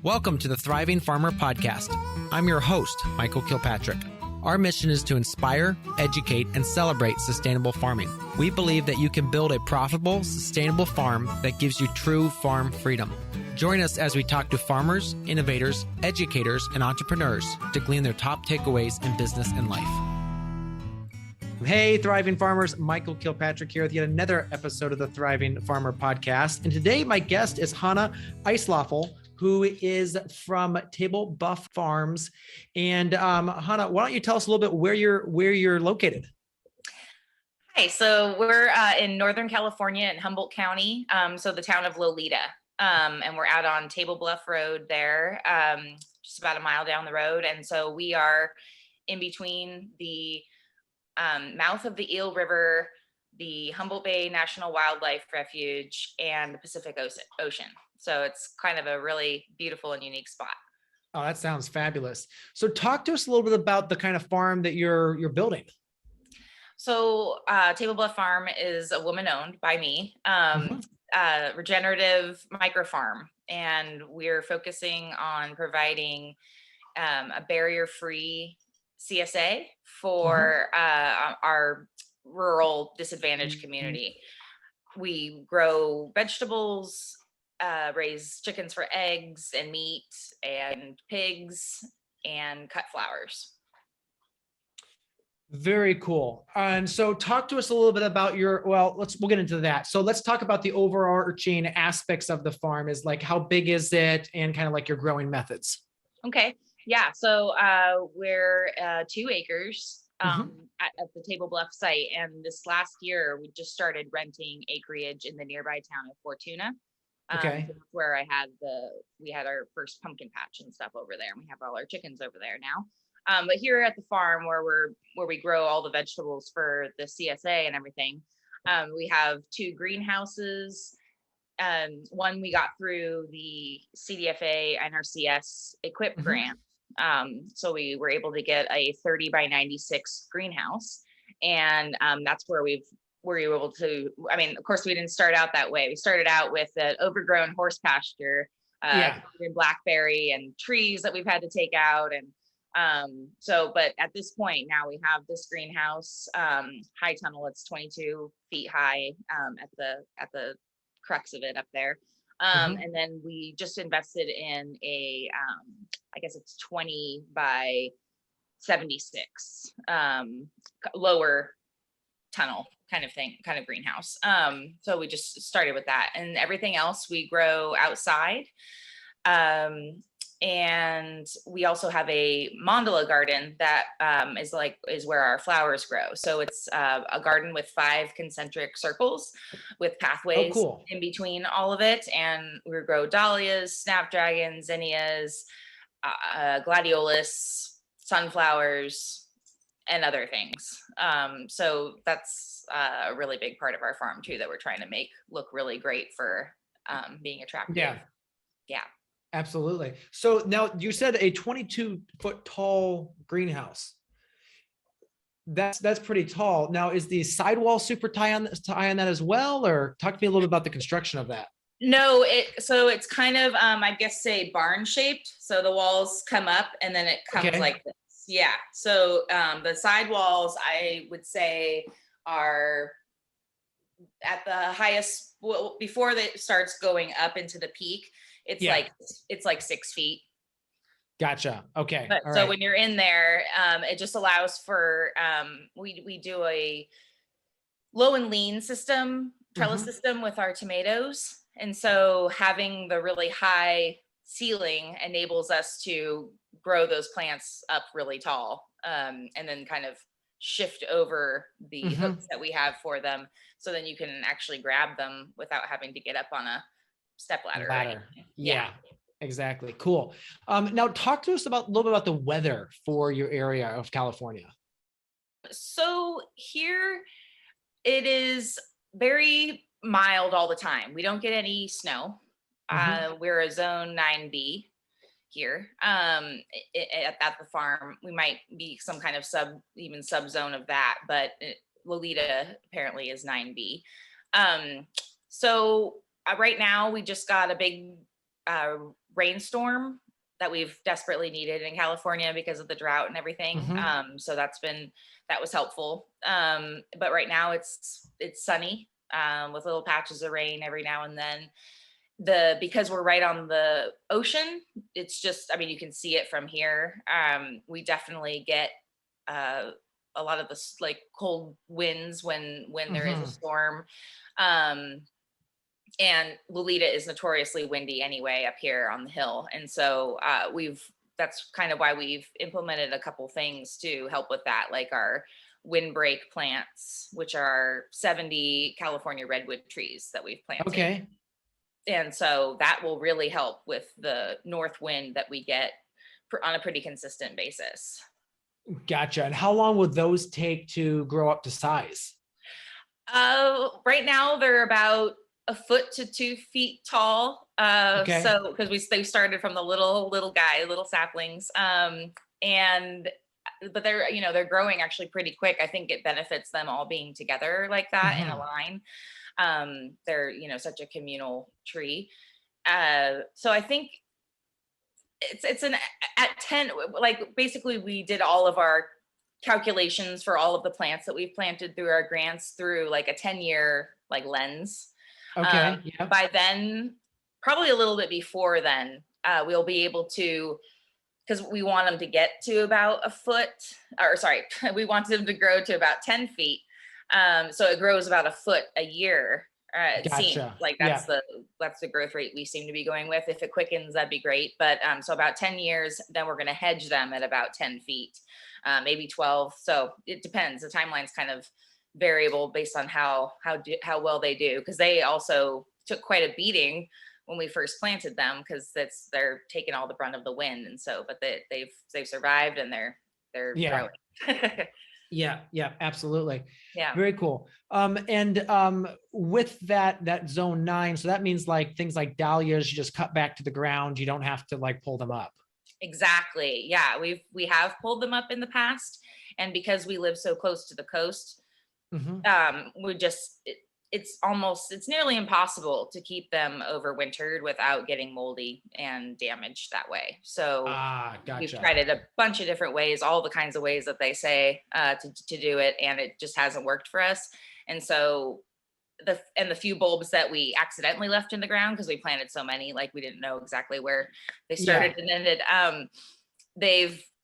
Welcome to the Thriving Farmer Podcast. I'm your host, Michael Kilpatrick. Our mission is to inspire, educate, and celebrate sustainable farming. We believe that you can build a profitable, sustainable farm that gives you true farm freedom. Join us as we talk to farmers, innovators, educators, and entrepreneurs to glean their top takeaways in business and life. Hey, Thriving Farmers, Michael Kilpatrick here with yet another episode of the Thriving Farmer Podcast. And today my guest is Hanna Eisloeffel, who is from Table Bluff Farms. And Hanna, why don't you tell us a little bit where you're located? Hi, so we're in Northern California in Humboldt County, so the town of Loleta. And we're out on Table Bluff Road there, just about a mile down the road. And so we are in between the mouth of the Eel River, the Humboldt Bay National Wildlife Refuge, and the Pacific Ocean. So it's kind of a really beautiful and unique spot. Oh, that sounds fabulous. So talk to us a little bit about the kind of farm that you're building. So Table Bluff Farm is a woman-owned by me, regenerative microfarm, and we're focusing on providing a barrier-free CSA for our rural disadvantaged community. We grow vegetables, raise chickens for eggs and meat and pigs, and cut flowers. Very cool. And so talk to us a little bit about we'll get into that. So let's talk about the overarching aspects of the farm. Is like, how big is it, and kind of like your growing methods? Okay. Yeah. So we're 2 acres at the Table Bluff site. And this last year, we just started renting acreage in the nearby town of Fortuna. Okay. Where we had our first pumpkin patch and stuff over there. And we have all our chickens over there now. But here at the farm where we grow all the vegetables for the CSA and everything, we have 2 greenhouses. One we got through the CDFA NRCS EQUIP grant. So we were able to get a 30 by 96 greenhouse. And that's where we were able to, of course, we didn't start out that way. We started out with an overgrown horse pasture, and blackberry and trees that we've had to take out. And but at this point now we have this greenhouse, high tunnel. It's 22 feet high at the crux of it up there. And then we just invested in a, I guess it's 20 by 76, lower tunnel kind of greenhouse. So we just started with that, and everything else we grow outside. And we also have a mandala garden that is where our flowers grow. So it's a garden with 5 concentric circles with pathways in between all of it. And we grow dahlias, snapdragons, zinnias, gladiolus, sunflowers, and other things. So that's a really big part of our farm too, that we're trying to make look really great for being attractive. Yeah. Absolutely. So now you said a 22-foot tall greenhouse. That's pretty tall. Now, is the sidewall super high on that as well, or talk to me a little bit about the construction of that? No, it's kind of I guess say barn shaped. So the walls come up and then it comes like this. Yeah. So the sidewalls, I would say, are at the highest. Well, before it starts going up into the peak, it's like 6 feet. Gotcha. Okay. But all so right. when you're in there, it just allows for we do a low and lean system, trellis system with our tomatoes. And so having the really high ceiling enables us to grow those plants up really tall, and then kind of shift over the hooks that we have for them. So then you can actually grab them without having to get up on a step ladder. Yeah, exactly. Cool. Now talk to us a little bit about the weather for your area of California. So here it is very mild all the time. We don't get any snow. We're a zone 9B here. At the farm, we might be some kind of sub zone of that, but Loleta apparently is 9B. So right now we just got a big rainstorm that we've desperately needed in California because of the drought and everything. So that was helpful. But right now it's sunny, with little patches of rain every now and then. Because we're right on the ocean, it's just, I mean, you can see it from here. We definitely get a lot of the like cold winds when there is a storm. And Loleta is notoriously windy anyway up here on the hill. And so that's kind of why we've implemented a couple things to help with that, like our windbreak plants, which are 70 California redwood trees that we've planted. Okay. And so that will really help with the north wind that we get on a pretty consistent basis. Gotcha. And how long would those take to grow up to size? Right now they're about a foot to 2 feet tall. Okay. So because they started from the little saplings. But they're growing actually pretty quick. I think it benefits them all being together like that in a line. They're, such a communal tree. So I think it's at 10, like basically we did all of our calculations for all of the plants that we've planted through our grants through like a 10-year like lens. Okay. Yeah. By then, probably a little bit before then, we'll be able to, because we want them to get to about a foot, or sorry, we want them to grow to about 10 feet. So it grows about a foot a year. It seems like that's the growth rate we seem to be going with. If it quickens, that'd be great. But so about 10 years, then we're going to hedge them at about 10 feet, maybe 12. So it depends. The timeline's kind of variable based on how well they do, because they also took quite a beating when we first planted them, because they're taking all the brunt of the wind. And so, but they've survived and they're growing. Yeah, absolutely. Yeah. Very cool. With that zone 9, so that means like things like dahlias, you just cut back to the ground. You don't have to like pull them up. Exactly. Yeah. We have pulled them up in the past. And because we live so close to the coast, it's nearly impossible to keep them overwintered without getting moldy and damaged that way. So gotcha. We've tried it a bunch of different ways, all the kinds of ways that they say to do it, and it just hasn't worked for us. And so the few bulbs that we accidentally left in the ground, because we planted so many, like we didn't know exactly where they started and ended,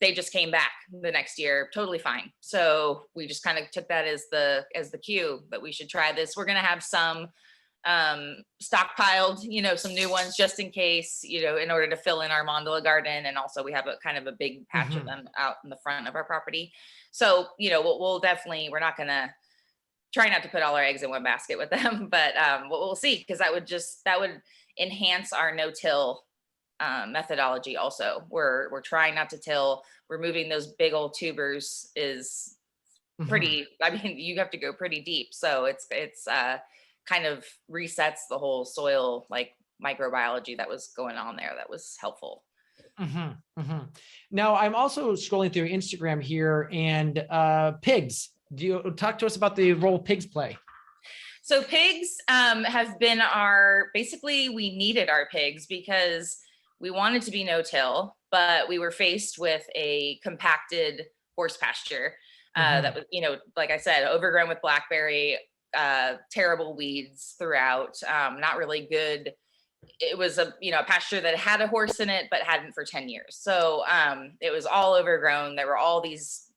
they just came back the next year totally fine. So we just kind of took that as the cue that we should try this. We're going to have some stockpiled, some new ones just in case, in order to fill in our mandala garden. And also we have a kind of a big patch of them out in the front of our property. So, we'll definitely, we're not going to try not to put all our eggs in one basket with them, but we'll see, because that would enhance our no-till methodology. Also, we're trying not to till. Removing those big old tubers is pretty, I mean, you have to go pretty deep. So it's kind of resets the whole soil like microbiology that was going on there. That was helpful. Now I'm also scrolling through Instagram here, and pigs. Do you talk to us about the role pigs play? So pigs have been basically we needed our pigs because we wanted to be no-till, but we were faced with a compacted horse pasture that was, like I said, overgrown with blackberry, terrible weeds throughout, not really good. It was a pasture that had a horse in it, but hadn't for 10 years. So it was all overgrown. There were all these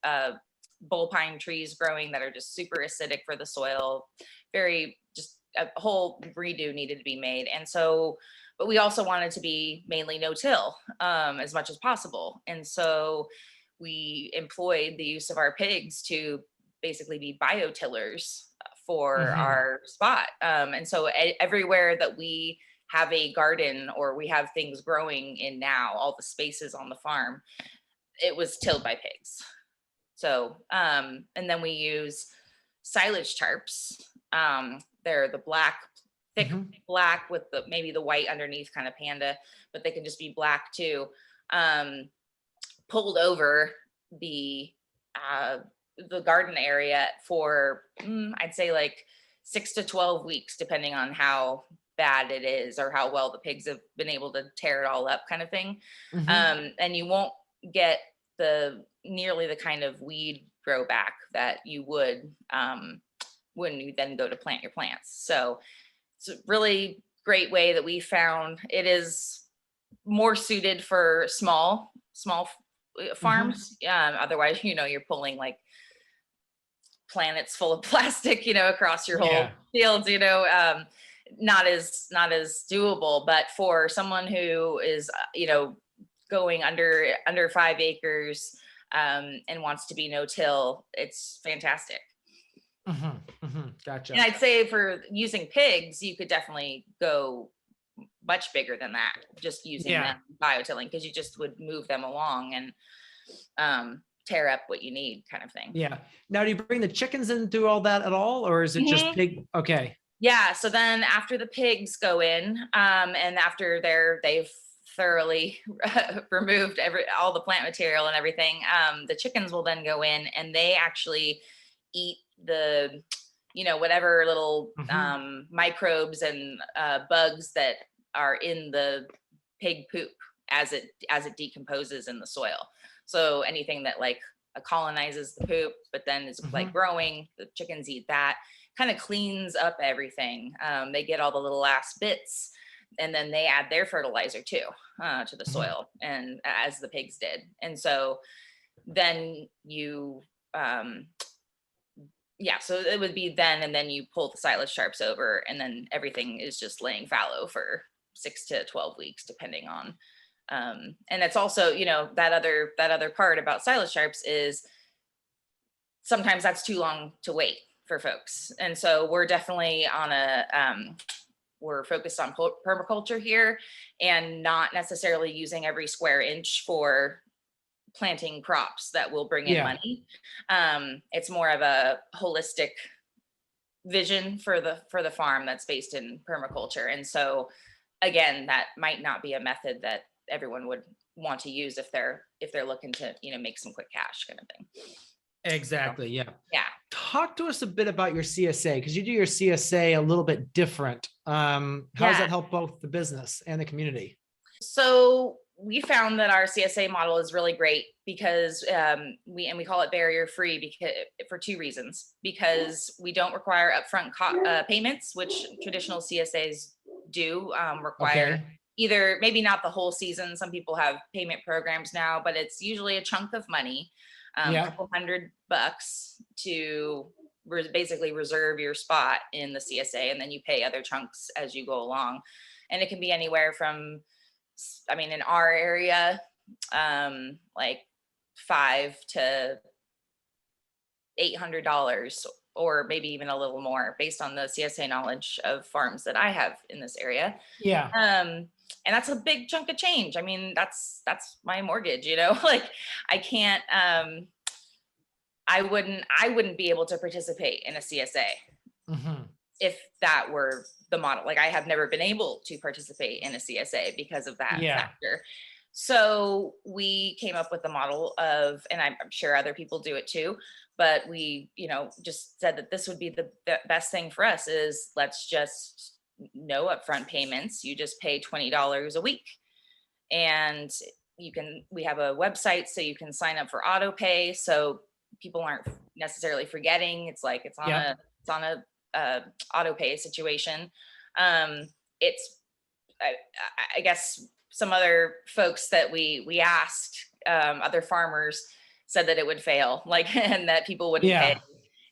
bull pine trees growing that are just super acidic for the soil. Just a whole redo needed to be made. And so, but we also wanted to be mainly no-till as much as possible. And so we employed the use of our pigs to basically be biotillers for our spot. And so everywhere that we have a garden or we have things growing in now, all the spaces on the farm, it was tilled by pigs. So, and then we use silage tarps. They're the thick black with maybe the white underneath, kind of panda, but they can just be black too. Pulled over the garden area for I'd say like 6 to 12 weeks, depending on how bad it is or how well the pigs have been able to tear it all up kind of thing. And you won't get nearly the kind of weed grow back that you would when you then go to plant your plants. So it's a really great way that we found. It is more suited for small farms. Otherwise, you're pulling like planets full of plastic, across your whole fields, not as doable. But for someone who is, going under 5 acres and wants to be no-till, it's fantastic. Gotcha. And I'd say for using pigs, you could definitely go much bigger than that, just using them biotilling, because you just would move them along and tear up what you need kind of thing. Yeah. Now, do you bring the chickens in and do all that at all, or is it just pig? Okay. Yeah. So then after the pigs go in, and after they've thoroughly removed all the plant material and everything, the chickens will then go in and they actually eat the whatever little microbes and bugs that are in the pig poop as it decomposes in the soil. So anything that like colonizes the poop but then is like growing, the chickens eat that, kind of cleans up everything. They get all the little last bits, and then they add their fertilizer too to the soil, and as the pigs did. And so then you so it would be then, and then you pull the silage sharps over, and then everything is just laying fallow for 6 to 12 weeks, depending on. And it's also, that other part about silage sharps is sometimes that's too long to wait for folks. And so we're definitely on we're focused on permaculture here, and not necessarily using every square inch for planting crops that will bring in money. It's more of a holistic vision for the farm that's based in permaculture. And so again, that might not be a method that everyone would want to use if they're looking to make some quick cash kind of thing. Exactly. Yeah. Talk to us a bit about your CSA, because you do your CSA a little bit different. How does that help both the business and the community? So we found that our CSA model is really great because we call it barrier free because for 2 reasons. Because we don't require upfront payments, which traditional CSAs do require. Either maybe not the whole season. Some people have payment programs now, but it's usually a chunk of money, a couple $100 to basically reserve your spot in the CSA, and then you pay other chunks as you go along. And it can be anywhere from, in our area, like $500 to $800, or maybe even a little more, based on the CSA knowledge of farms that I have in this area. And that's a big chunk of change. That's my mortgage, like I can't, I wouldn't be able to participate in a CSA if that were the model. Like I have never been able to participate in a CSA because of that factor. So we came up with the model of, and I'm sure other people do it too, but we, just said that this would be the best thing for us is let's just no upfront payments. You just pay $20 a week, and we have a website so you can sign up for auto pay. So people aren't necessarily forgetting. It's like, it's on a auto pay situation. It's, I guess some other folks that we asked, other farmers said that it would fail, like, and that people wouldn't pay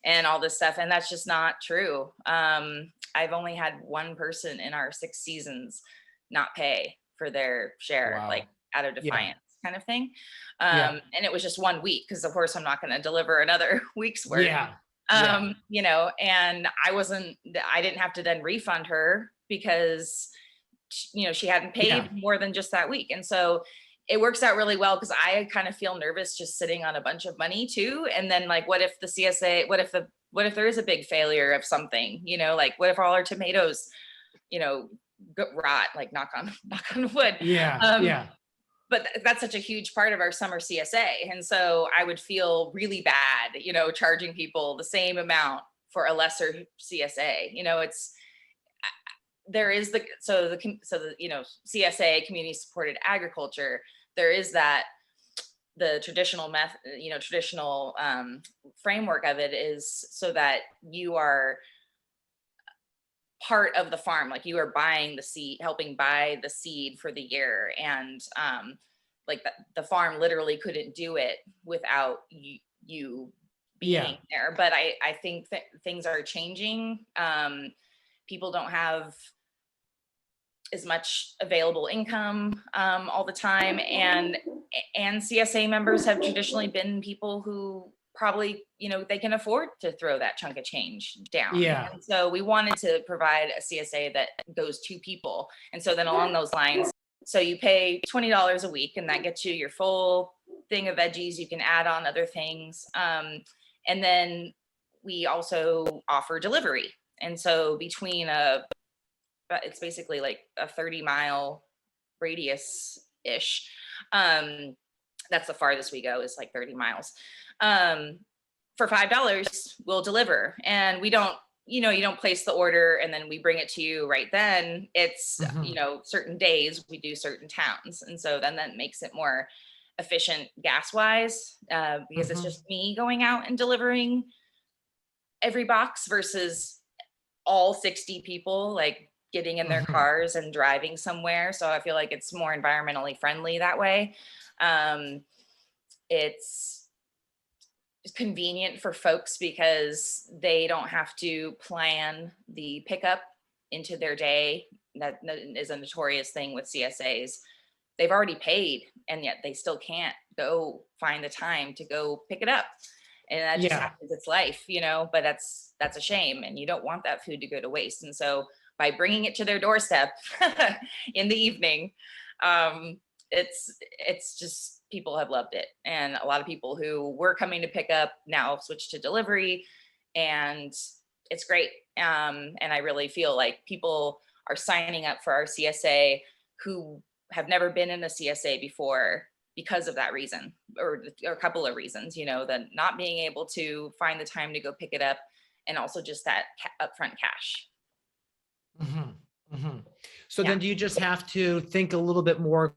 and all this stuff. And that's just not true. I've only had one person in our 6 seasons not pay for their share, like out of defiance kind of thing. And it was just 1 week, because of course I'm not going to deliver another week's work. And I didn't have to then refund her because, she hadn't paid more than just that week. And so it works out really well, because I kind of feel nervous just sitting on a bunch of money too. And then like, what if the CSA, what if there is a big failure of something, like what if all our tomatoes, rot, like knock on wood. But that's such a huge part of our summer CSA. And so I would feel really bad, charging people the same amount for a lesser CSA. there is CSA, community supported agriculture, there is that the traditional framework of it is so that you are part of the farm, like you are buying the seed, helping buy the seed for the year. And like the farm literally couldn't do it without you being there. But I think that things are changing. People don't have as much available income all the time, and CSA members have traditionally been people who probably, they can afford to throw that chunk of change down. And so we wanted to provide a CSA that goes to people. And so then along those lines, so you pay $20 a week and that gets you your full thing of veggies. You can add on other things. And then we also offer delivery. And so between it's basically like a 30-mile radius ish. That's the farthest we go, is like 30 miles. For $5, we'll deliver. And we don't, you don't place the order and then we bring it to you right then. It's, certain days we do certain towns. And so then that makes it more efficient gas wise, because it's just me going out and delivering every box versus all 60 people like getting in their cars and driving somewhere. So I feel like it's more environmentally friendly that way. It's convenient for folks because they don't have to plan the pickup into their day. That is a notorious thing with CSAs. They've already paid and yet they still can't go find the time to go pick it up. And that just happens, it's life, but that's a shame. And you don't want that food to go to waste. And so by bringing it to their doorstep in the evening, it's just, people have loved it. And a lot of people who were coming to pick up now switch to delivery, and it's great. And I really feel like people are signing up for our CSA who have never been in a CSA before because of that reason, or a couple of reasons, the not being able to find the time to go pick it up, and also just that upfront cash. So then do you just have to think a little bit more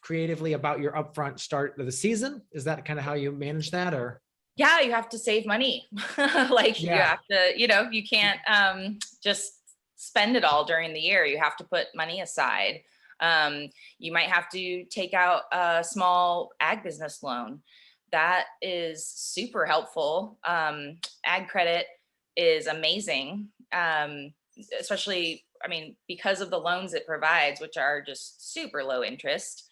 creatively about your upfront start of the season? Is that kind of how you manage that, or? Yeah, you have to save money. You have to, you can't just spend it all during the year. You have to put money aside. You might have to take out a small ag business loan. That is super helpful. Ag credit is amazing. Especially, because of the loans it provides, which are just super low interest.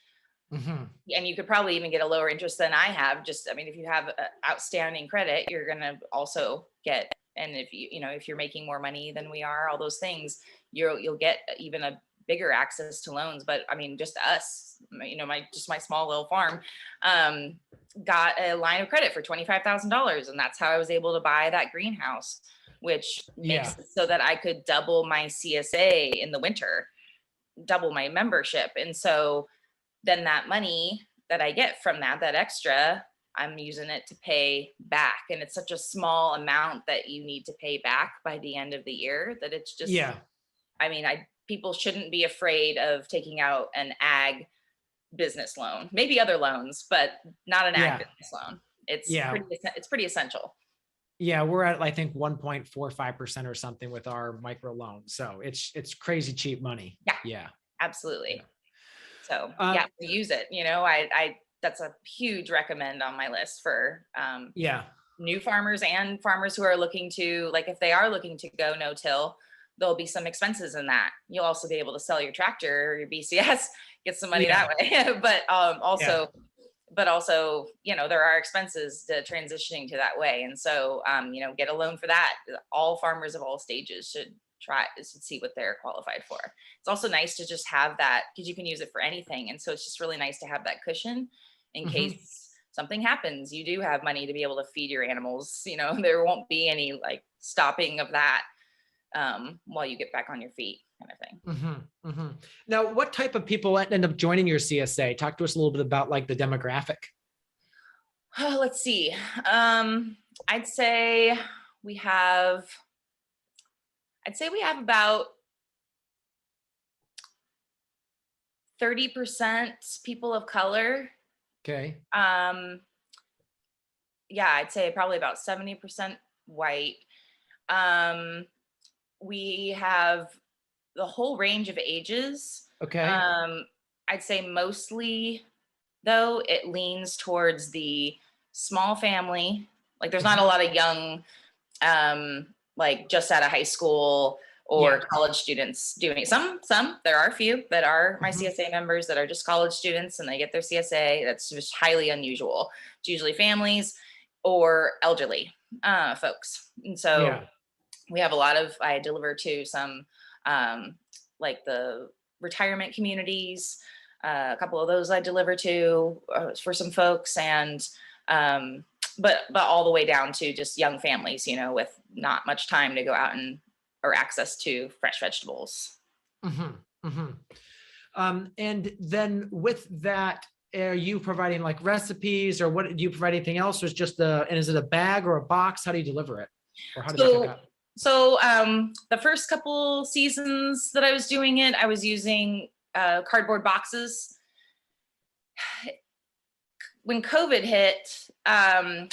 And you could probably even get a lower interest than I have. Just, if you have outstanding credit, you're going to also get, and if if you're making more money than we are, all those things, you'll get even a bigger access to loans. But just us, my small little farm, got a line of credit for $25,000. And that's how I was able to buy that greenhouse, which makes it so that I could double my CSA in the winter, double my membership. And so then that money that I get from that extra, I'm using it to pay back. And it's such a small amount that you need to pay back by the end of the year that it's just, people shouldn't be afraid of taking out an ag business loan, maybe other loans, but not an ag business loan. It's pretty essential. Yeah, we're at, I think, 1.45% or something with our microloan. So it's crazy cheap money. Yeah, absolutely. So we use it. I that's a huge recommend on my list for new farmers and farmers who are looking to, like, if they are looking to go no-till, there'll be some expenses in that. You'll also be able to sell your tractor or your BCS, get some money that way. But also, there are expenses to transitioning to that way. And so, get a loan for that. All farmers of all stages should see what they're qualified for. It's also nice to just have that, because you can use it for anything. And so it's just really nice to have that cushion in case something happens. You do have money to be able to feed your animals. There won't be any like stopping of that while you get back on your feet, kind of thing. Now, what type of people end up joining your CSA? Talk to us a little bit about like the demographic. Let's see. I'd say we have about 30% people of color. Okay. Yeah, I'd say probably about 70% white. We have the whole range of ages. Okay. I'd say mostly, though, it leans towards the small family. Like there's not a lot of young, like just out of high school or college students doing it. There are a few that are my CSA members that are just college students and they get their CSA. That's just highly unusual. It's usually families or elderly folks. And so we have a lot of, I deliver to some like the retirement communities. A couple of those I deliver to for some folks, and but all the way down to just young families, you know, with not much time to go out and or access to fresh vegetables. And then with that, are you providing like recipes, or what do you provide? Anything else, or is just and is it a bag or a box? How do you deliver it, or how does it pick up? So the first couple seasons that I was doing it, I was using cardboard boxes. When COVID hit, I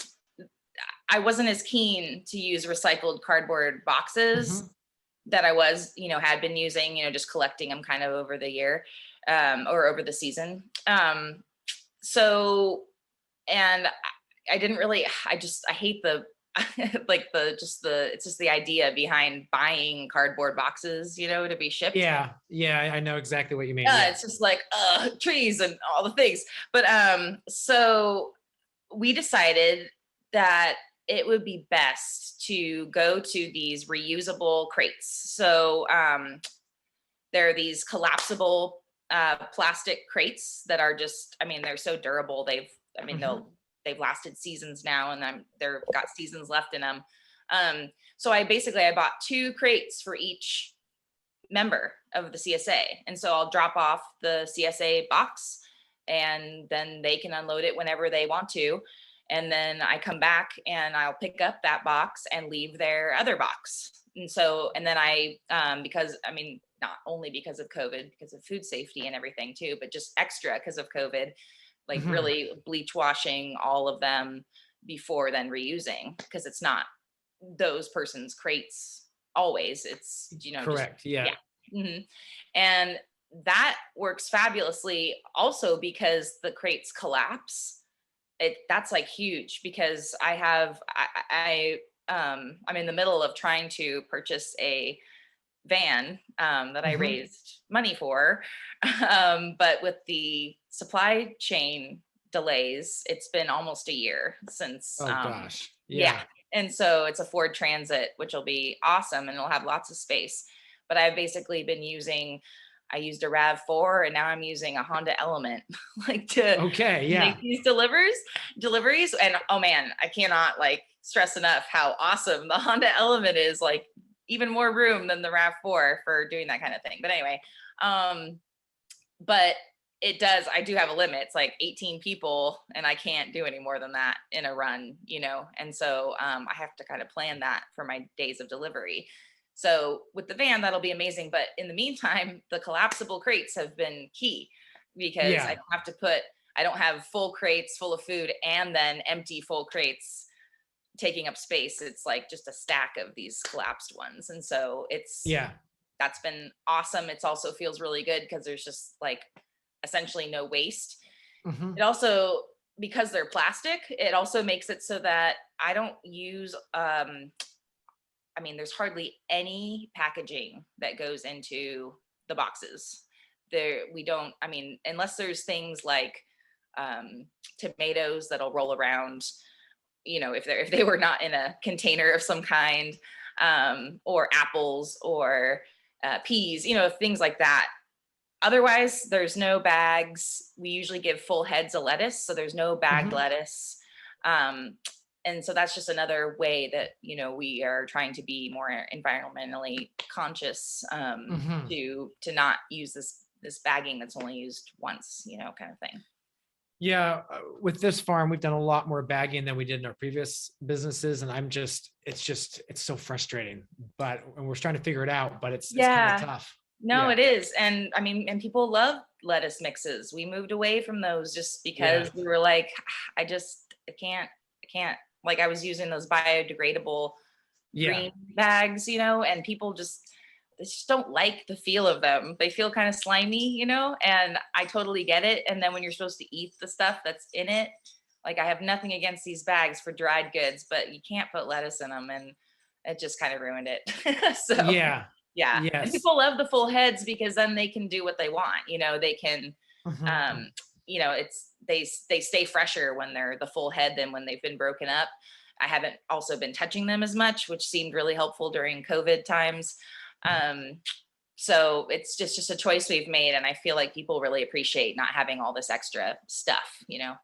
wasn't as keen to use recycled cardboard boxes that I was, you know, had been using, you know, just collecting them kind of over the year or over the season. So, and I didn't really, I hate the, like it's just the idea behind buying cardboard boxes, you know, to be shipped. Yeah, I know exactly what you mean. It's just like trees and all the things. But so we decided that it would be best to go to these reusable crates. So there are these collapsible plastic crates that are just, I mean, they're so durable. They've lasted seasons now, and they've got seasons left in them. So I bought 2 crates for each member of the CSA. And so I'll drop off the CSA box and then they can unload it whenever they want to. And then I come back and I'll pick up that box and leave their other box. And then I, because I mean, not only because of COVID, because of food safety and everything too, but just extra because of COVID, like really bleach washing all of them before then reusing, because it's not those person's crates always. It's, you know, correct. And that works fabulously also because the crates collapse. That's like huge, because I'm in the middle of trying to purchase a van that I raised money for. But with the supply chain delays, it's been almost a year since. Oh gosh. And so it's a Ford Transit, which will be awesome and it'll have lots of space. But I've basically been I used a RAV4 and now I'm using a Honda Element like to make these deliveries. And oh man, I cannot like stress enough how awesome the Honda Element is, like even more room than the RAV4 for doing that kind of thing. But anyway, but I do have a limit. It's like 18 people and I can't do any more than that in a run, you know? And so I have to kind of plan that for my days of delivery. So with the van, that'll be amazing. But in the meantime, the collapsible crates have been key, because I don't have full crates full of food and then empty full crates taking up space. It's like just a stack of these collapsed ones. And so that's been awesome. It also feels really good because there's just like essentially no waste. It also, because they're plastic, it also makes it so that I don't use there's hardly any packaging that goes into the boxes. Unless there's things like tomatoes that'll roll around, you know, if they were not in a container of some kind, or apples or peas, you know, things like that. Otherwise, there's no bags. We usually give full heads of lettuce, so there's no bagged lettuce. And so that's just another way that, you know, we are trying to be more environmentally conscious, to not use this bagging that's only used once, you know, kind of thing. Yeah, with this farm, we've done a lot more bagging than we did in our previous businesses, and it's so frustrating. And we're trying to figure it out, but it's kind of tough. No, it is. And I mean, and people love lettuce mixes. We moved away from those just because we were like, I can't, like I was using those biodegradable green bags, and people they just don't like the feel of them. They feel kind of slimy, and I totally get it. And then when you're supposed to eat the stuff that's in it, like I have nothing against these bags for dried goods, but you can't put lettuce in them, and it just kind of ruined it. So yeah. And Yes. people love the full heads because then they can do what they want. They can, they stay fresher when they're the full head than when they've been broken up. I haven't also been touching them as much, which seemed really helpful during COVID times. So it's just a choice we've made. And I feel like people really appreciate not having all this extra stuff, Yeah.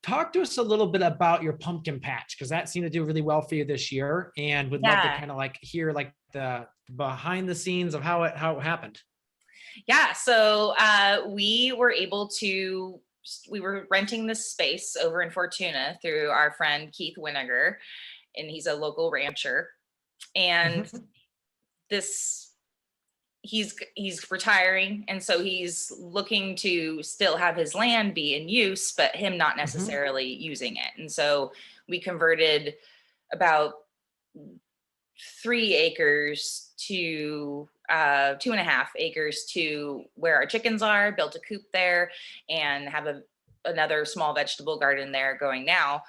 Talk to us a little bit about your pumpkin patch, because that seemed to do really well for you this year, and would love to kind of like hear like the behind the scenes of how it happened. Yeah. So we were renting this space over in Fortuna through our friend Keith Winiger, and he's a local rancher. And he's retiring, and so he's looking to still have his land be in use, but him not necessarily using it. And so we converted about 3 acres to 2.5 acres to where our chickens are, built a coop there, and have another small vegetable garden there going now.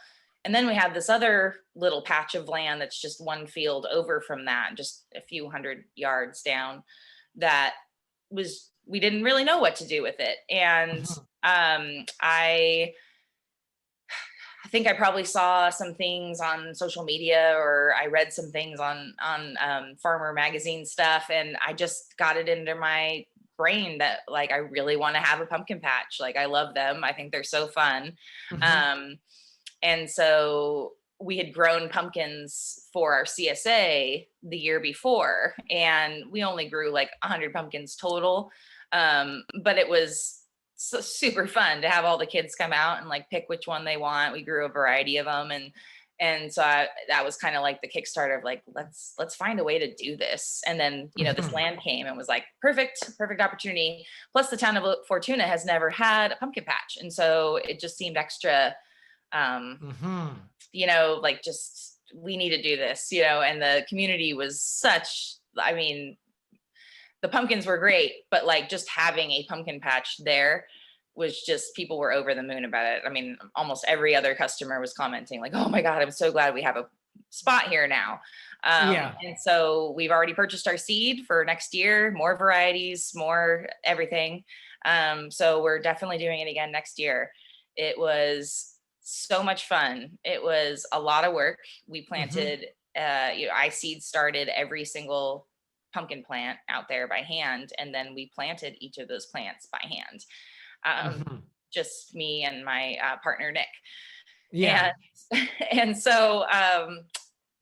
And then we have this other little patch of land that's just one field over from that, just a few hundred yards down, that we didn't really know what to do with it. And I think I probably saw some things on social media, or I read some things on farmer magazine stuff, and I just got it into my brain that like I really want to have a pumpkin patch. Like I love them. I think they're so fun. And so we had grown pumpkins for our CSA the year before, and we only grew like 100 pumpkins total. But it was super fun to have all the kids come out and like pick which one they want. We grew a variety of them. And so that was kind of like the Kickstarter of like, let's find a way to do this. And then, this land came and was like, perfect opportunity. Plus the town of Fortuna has never had a pumpkin patch. And so it just seemed extra, like just, we need to do this, and the community was the pumpkins were great, but like just having a pumpkin patch there was just, people were over the moon about it. I mean, almost every other customer was commenting like, oh my God, I'm so glad we have a spot here now. And so we've already purchased our seed for next year, more varieties, more everything. So we're definitely doing it again next year. It was so much fun. It was a lot of work. We planted, I seed started every single pumpkin plant out there by hand, and then we planted each of those plants by hand. Just me and my partner Nick. And so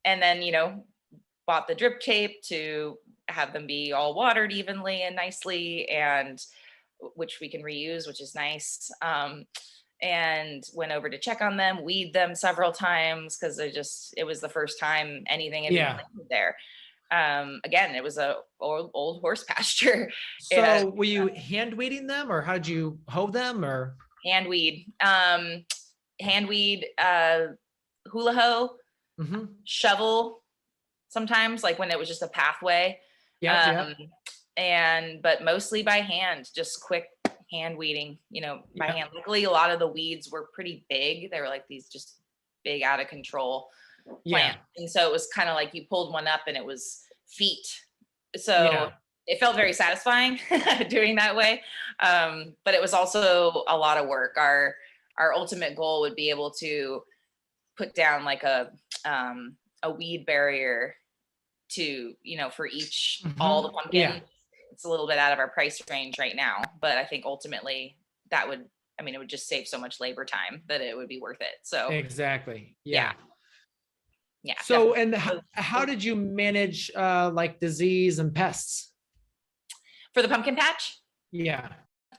and then bought the drip tape to have them be all watered evenly and nicely, and which we can reuse, which is nice. And went over to check on them, weed them several times, because it was the first time anything had been planted there. Again, it was a old horse pasture. So were you hand weeding them, or how'd you hoe them, or? Hand weed, hula hoe, shovel sometimes, like when it was just a pathway. But mostly by hand, just quick hand weeding, by hand. Luckily, a lot of the weeds were pretty big. They were like these just big, out of control plants. And so it was kind of like you pulled one up and it was feet. So it felt very satisfying doing that way. But it was also a lot of work. Our ultimate goal would be able to put down like a weed barrier to, for each, all the pumpkins. It's a little bit out of our price range right now, but I think ultimately that would, it would just save so much labor time that it would be worth it. So exactly. Yeah. So, and how did you manage like disease and pests for the pumpkin patch? Yeah.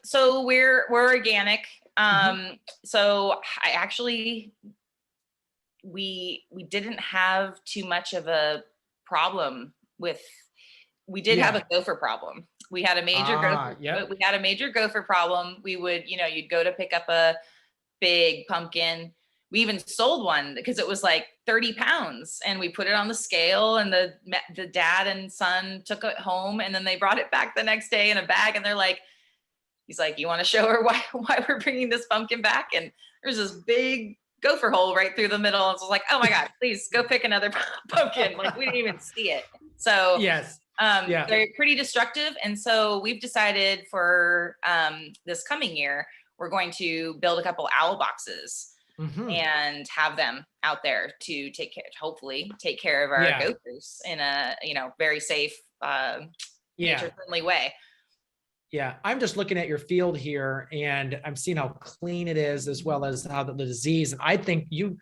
So we're organic. So I actually, we didn't have too much of a problem with we did have a gopher problem. We had a major gopher. Yep. We had a major gopher problem. We would, you'd go to pick up a big pumpkin. We even sold one because it was like 30 pounds, and we put it on the scale, and the dad and son took it home, and then they brought it back the next day in a bag, and he's like, you want to show her why we're bringing this pumpkin back? And there's this big gopher hole right through the middle. And so I was like, oh my God, please go pick another pumpkin. Like, we didn't even see it. So yes. They're pretty destructive. And so we've decided for this coming year, we're going to build a couple owl boxes and have them out there to hopefully take care of our gophers in a, very safe, nature-friendly way. Yeah, I'm just looking at your field here, and I'm seeing how clean it is, as well as how the disease. And I think you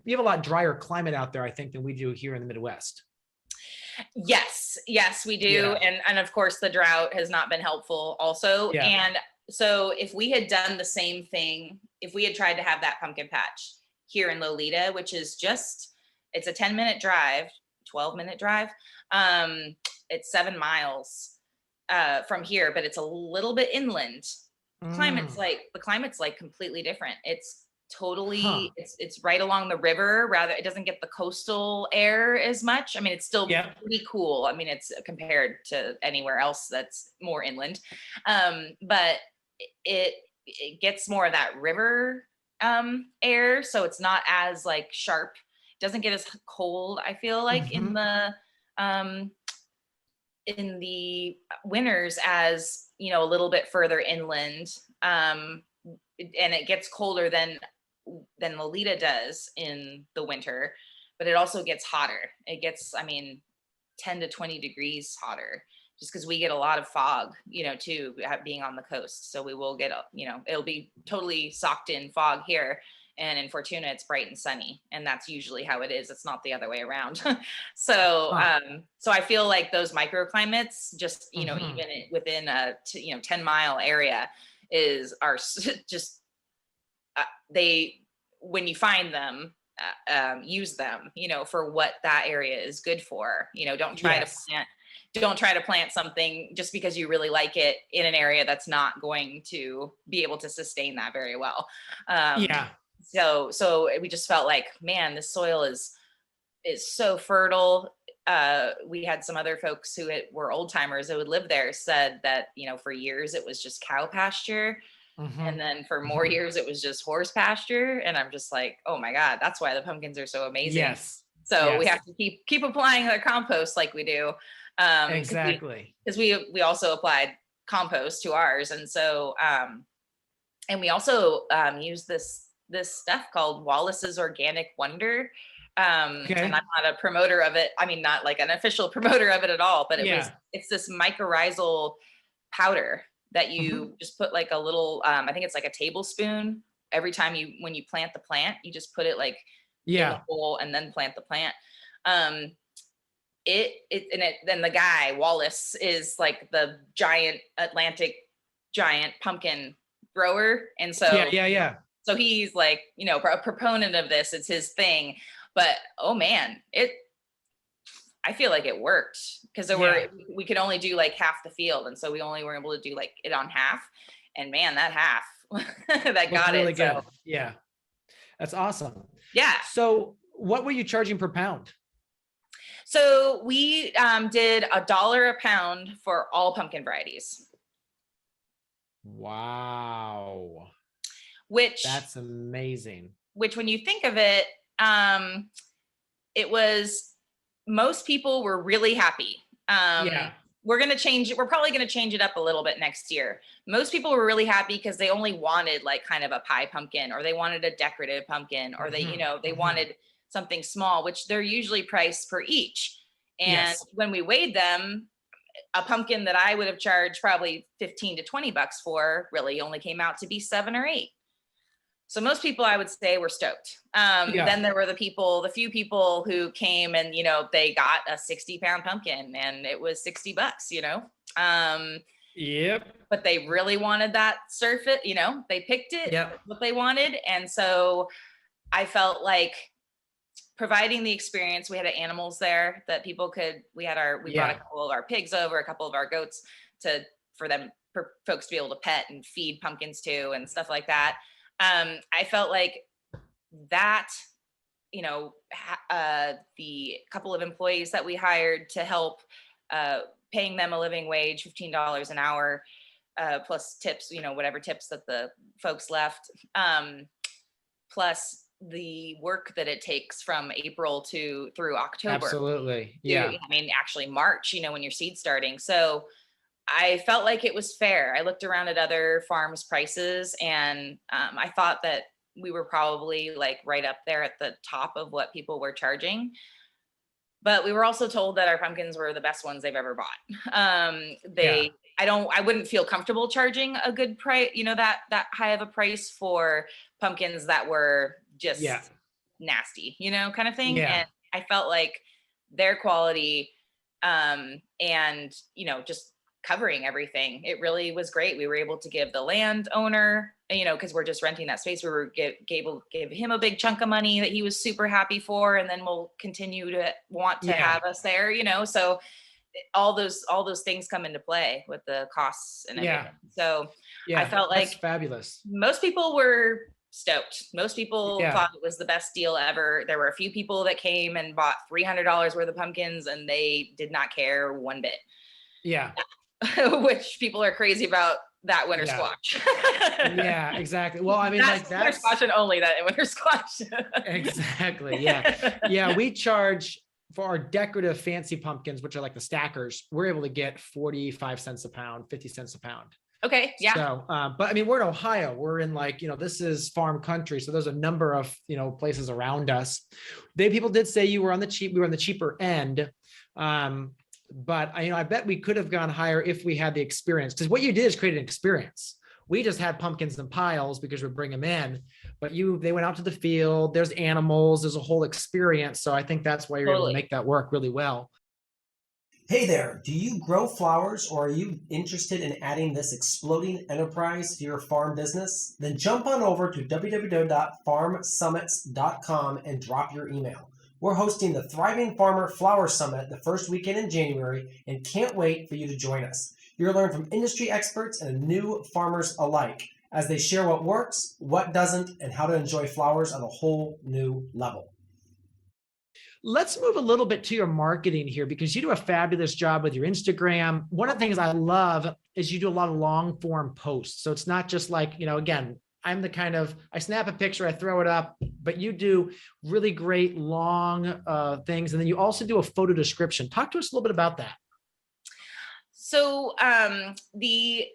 have a lot drier climate out there, I think, than we do here in the Midwest. Yes, we do. Yeah. And of course the drought has not been helpful also. Yeah. And so if we had done the same thing, if we had tried to have that pumpkin patch here in Loleta, which is it's a 10-minute drive, 12-minute drive. It's 7 miles from here, but it's a little bit inland. The climate's like completely different. It's totally, it's right along the river. Rather, it doesn't get the coastal air as much. I mean, it's still pretty cool. I mean, it's compared to anywhere else that's more inland. But it gets more of that river air. So it's not as like sharp. It doesn't get as cold, I feel like, in the winters as, a little bit further inland. And it gets colder than Loleta does in the winter, but it also gets hotter. It gets, 10 to 20 degrees hotter, just because we get a lot of fog, too, being on the coast. So we will get, it'll be totally socked in fog here. And in Fortuna, it's bright and sunny. And that's usually how it is. It's not the other way around. So I feel like those microclimates, just, even within a 10-mile area are just, when you find them, use them, for what that area is good for. Don't try to plant something just because you really like it in an area that's not going to be able to sustain that very well. So we just felt like, man, this soil is so fertile. We had some other folks who were old timers who would live there, said that, for years it was just cow pasture. And then for more years it was just horse pasture. And I'm just like, oh my God, that's why the pumpkins are so amazing. Yes. So we have to keep applying the compost like we do. Exactly. Because we also applied compost to ours. And so, and we also use this stuff called Wallace's Organic Wonder. And I'm not a promoter of it. Not like an official promoter of it at all, but it's this mycorrhizal powder that you just put like a little, I think it's like a tablespoon every time when you plant the plant, you just put it like in the hole and then plant the plant. Then the guy, Wallace, is like the Atlantic giant pumpkin grower. And so, so he's like, a proponent of this. It's his thing. But, oh man, I feel like it worked, because we could only do like half the field. And so we only were able to do like it on half, and man, that half that got really it. Good. So. Yeah. That's awesome. Yeah. So what were you charging per pound? So we did $1 a pound for all pumpkin varieties. Wow. That's amazing. Which, when you think of it, it was, most people were really happy. We're probably going to change it up a little bit next year. Most people were really happy because they only wanted like kind of a pie pumpkin, or they wanted a decorative pumpkin, or they wanted something small, which they're usually priced per each. And when we weighed them, a pumpkin that I would have charged probably $15 to $20 for really only came out to be $7 or $8. So most people, I would say, were stoked. Then there were the few people who came and, they got a 60-pound pumpkin and it was $60, But they really wanted that surface, they picked it, what they wanted. And so I felt like providing the experience. We had animals there that people could, we brought a couple of our pigs over, a couple of our goats for folks to be able to pet and feed pumpkins to and stuff like that. I felt like that, the couple of employees that we hired to help, paying them a living wage, $15 an hour, plus tips, whatever tips that the folks left, plus the work that it takes from April through October. Absolutely. Yeah. Actually March, when you're seed starting. So I felt like it was fair. I looked around at other farms' prices, and I thought that we were probably like right up there at the top of what people were charging. But we were also told that our pumpkins were the best ones they've ever bought. I wouldn't feel comfortable charging a good price, that high of a price for pumpkins that were just nasty, kind of thing. Yeah. And I felt like their quality, and, just covering everything, it really was great. We were able to give the landowner, because we're just renting that space, we were give him a big chunk of money that he was super happy for, and then we'll continue to want to have us there, so all those things come into play with the costs and everything. So I felt like that's fabulous. Most people were stoked. Most people thought it was the best deal ever. There were a few people that came and bought $300 worth of pumpkins, and they did not care one bit. Yeah. Which people are crazy about that winter squash. Yeah, exactly. Well, that's winter squash, and only that in winter squash. Exactly. Yeah. Yeah. We charge for our decorative fancy pumpkins, which are like the stackers. We're able to get 45 cents a pound, 50 cents a pound. Okay. Yeah. So, but we're in Ohio. We're in this is farm country. So there's a number of, places around us. People did say we were on the cheaper end. But I bet we could have gone higher if we had the experience, because what you did is create an experience. We just had pumpkins in piles because we bring them in, but they went out to the field, there's animals, there's a whole experience. So I think that's why you're able to make that work really well. Hey there, do you grow flowers, or are you interested in adding this exploding enterprise to your farm business? Then jump on over to www.farmsummits.com and drop your email. We're hosting the Thriving Farmer Flower Summit the first weekend in January, and can't wait for you to join us. You'll learn from industry experts and new farmers alike as they share what works, what doesn't, and how to enjoy flowers on a whole new level. Let's move a little bit to your marketing here, because you do a fabulous job with your Instagram. One of the things I love is you do a lot of long form posts. So it's not just like, again, I'm the I snap a picture, I throw it up, but you do really great long things. And then you also do a photo description. Talk to us a little bit about that. So the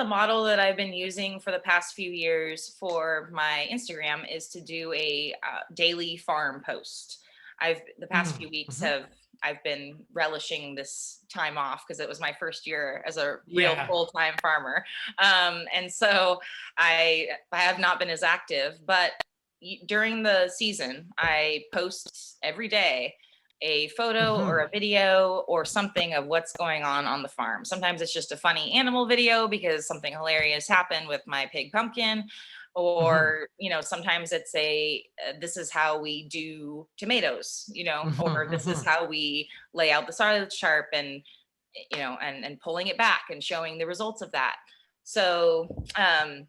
model that I've been using for the past few years for my Instagram is to do a daily farm post. The past few weeks I've been relishing this time off because it was my first year as a real full-time farmer. And so I have not been as active, but during the season, I post every day a photo or a video or something of what's going on the farm. Sometimes it's just a funny animal video because something hilarious happened with my pig pumpkin. Or, sometimes it's this is how we do tomatoes, or this is how we lay out the silage sharp and, and pulling it back and showing the results of that. So, I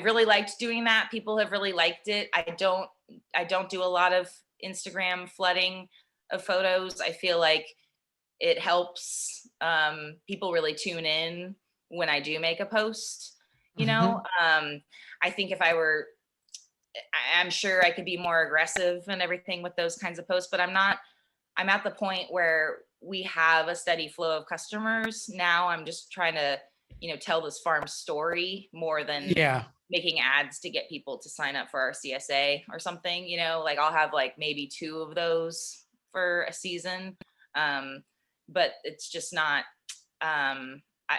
really liked doing that. People have really liked it. I don't do a lot of Instagram flooding of photos. I feel like it helps people really tune in when I do make a post. I think I'm sure I could be more aggressive and everything with those kinds of posts, but I'm at the point where we have a steady flow of customers. Now I'm just trying to, tell this farm story more than making ads to get people to sign up for our CSA or something, I'll have maybe 2 of those for a season. But it's just not,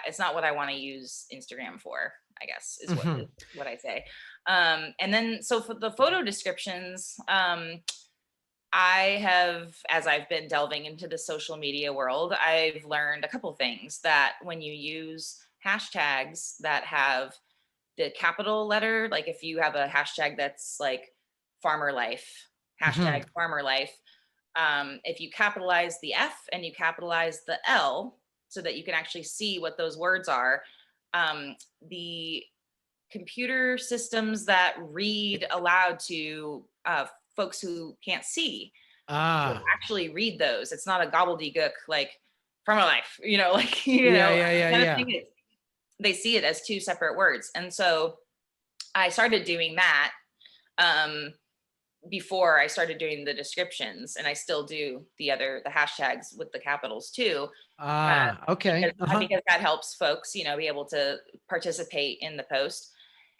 it's not what I want to use Instagram for, I guess is what I say. And then, so for the photo descriptions, I have, as I've been delving into the social media world, I've learned a couple things, that when you use hashtags that have the capital letter, like if you have a hashtag that's like farmer life, hashtag farmer life. If you capitalize the F and you capitalize the L so that you can actually see what those words are, the computer systems that read aloud to folks who can't see will actually read those. It's not a gobbledygook like farmer life, like, Yeah. They see it as two separate words. And so I started doing that before I started doing the descriptions, and I still do the hashtags with the capitals too. Okay. Because that helps folks, be able to participate in the post.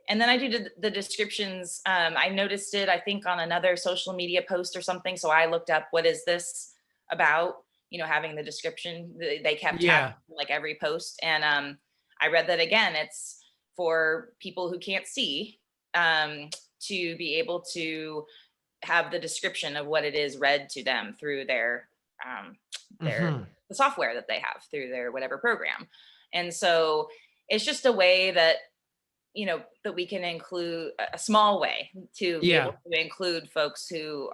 And then I do the descriptions. I noticed it, I think, on another social media post or something. So I looked up, what is this about? Having the description. They kept tagging, like, every post. And I read that again. It's for people who can't see, to be able to have the description of what it is read to them through their the software that they have through their whatever program. And so it's just a way that, that we can include, a small way to be able to include folks who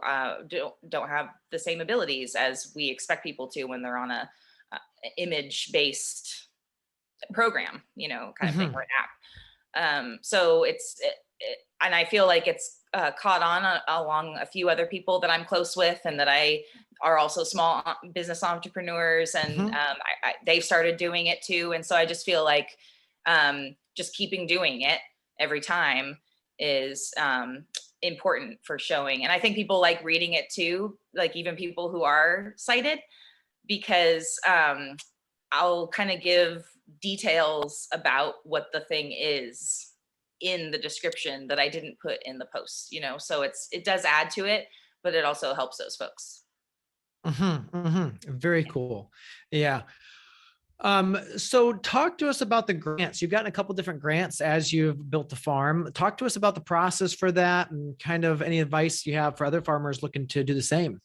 don't have the same abilities as we expect people to when they're on a image-based program, kind of thing, or an app. So and I feel like it's caught on along a few other people that I'm close with, and that are also small business entrepreneurs, and they've started doing it too. And so I just feel like just keeping doing it every time is important for showing. And I think people like reading it too, like even people who are sighted, because I'll kind of give details about what the thing is in the description that I didn't put in the post, so it does add to it, but it also helps those folks. Very cool. Yeah. So talk to us about the grants. You've gotten a couple different grants as you've built the farm. Talk to us about the process for that, and kind of any advice you have for other farmers looking to do the same.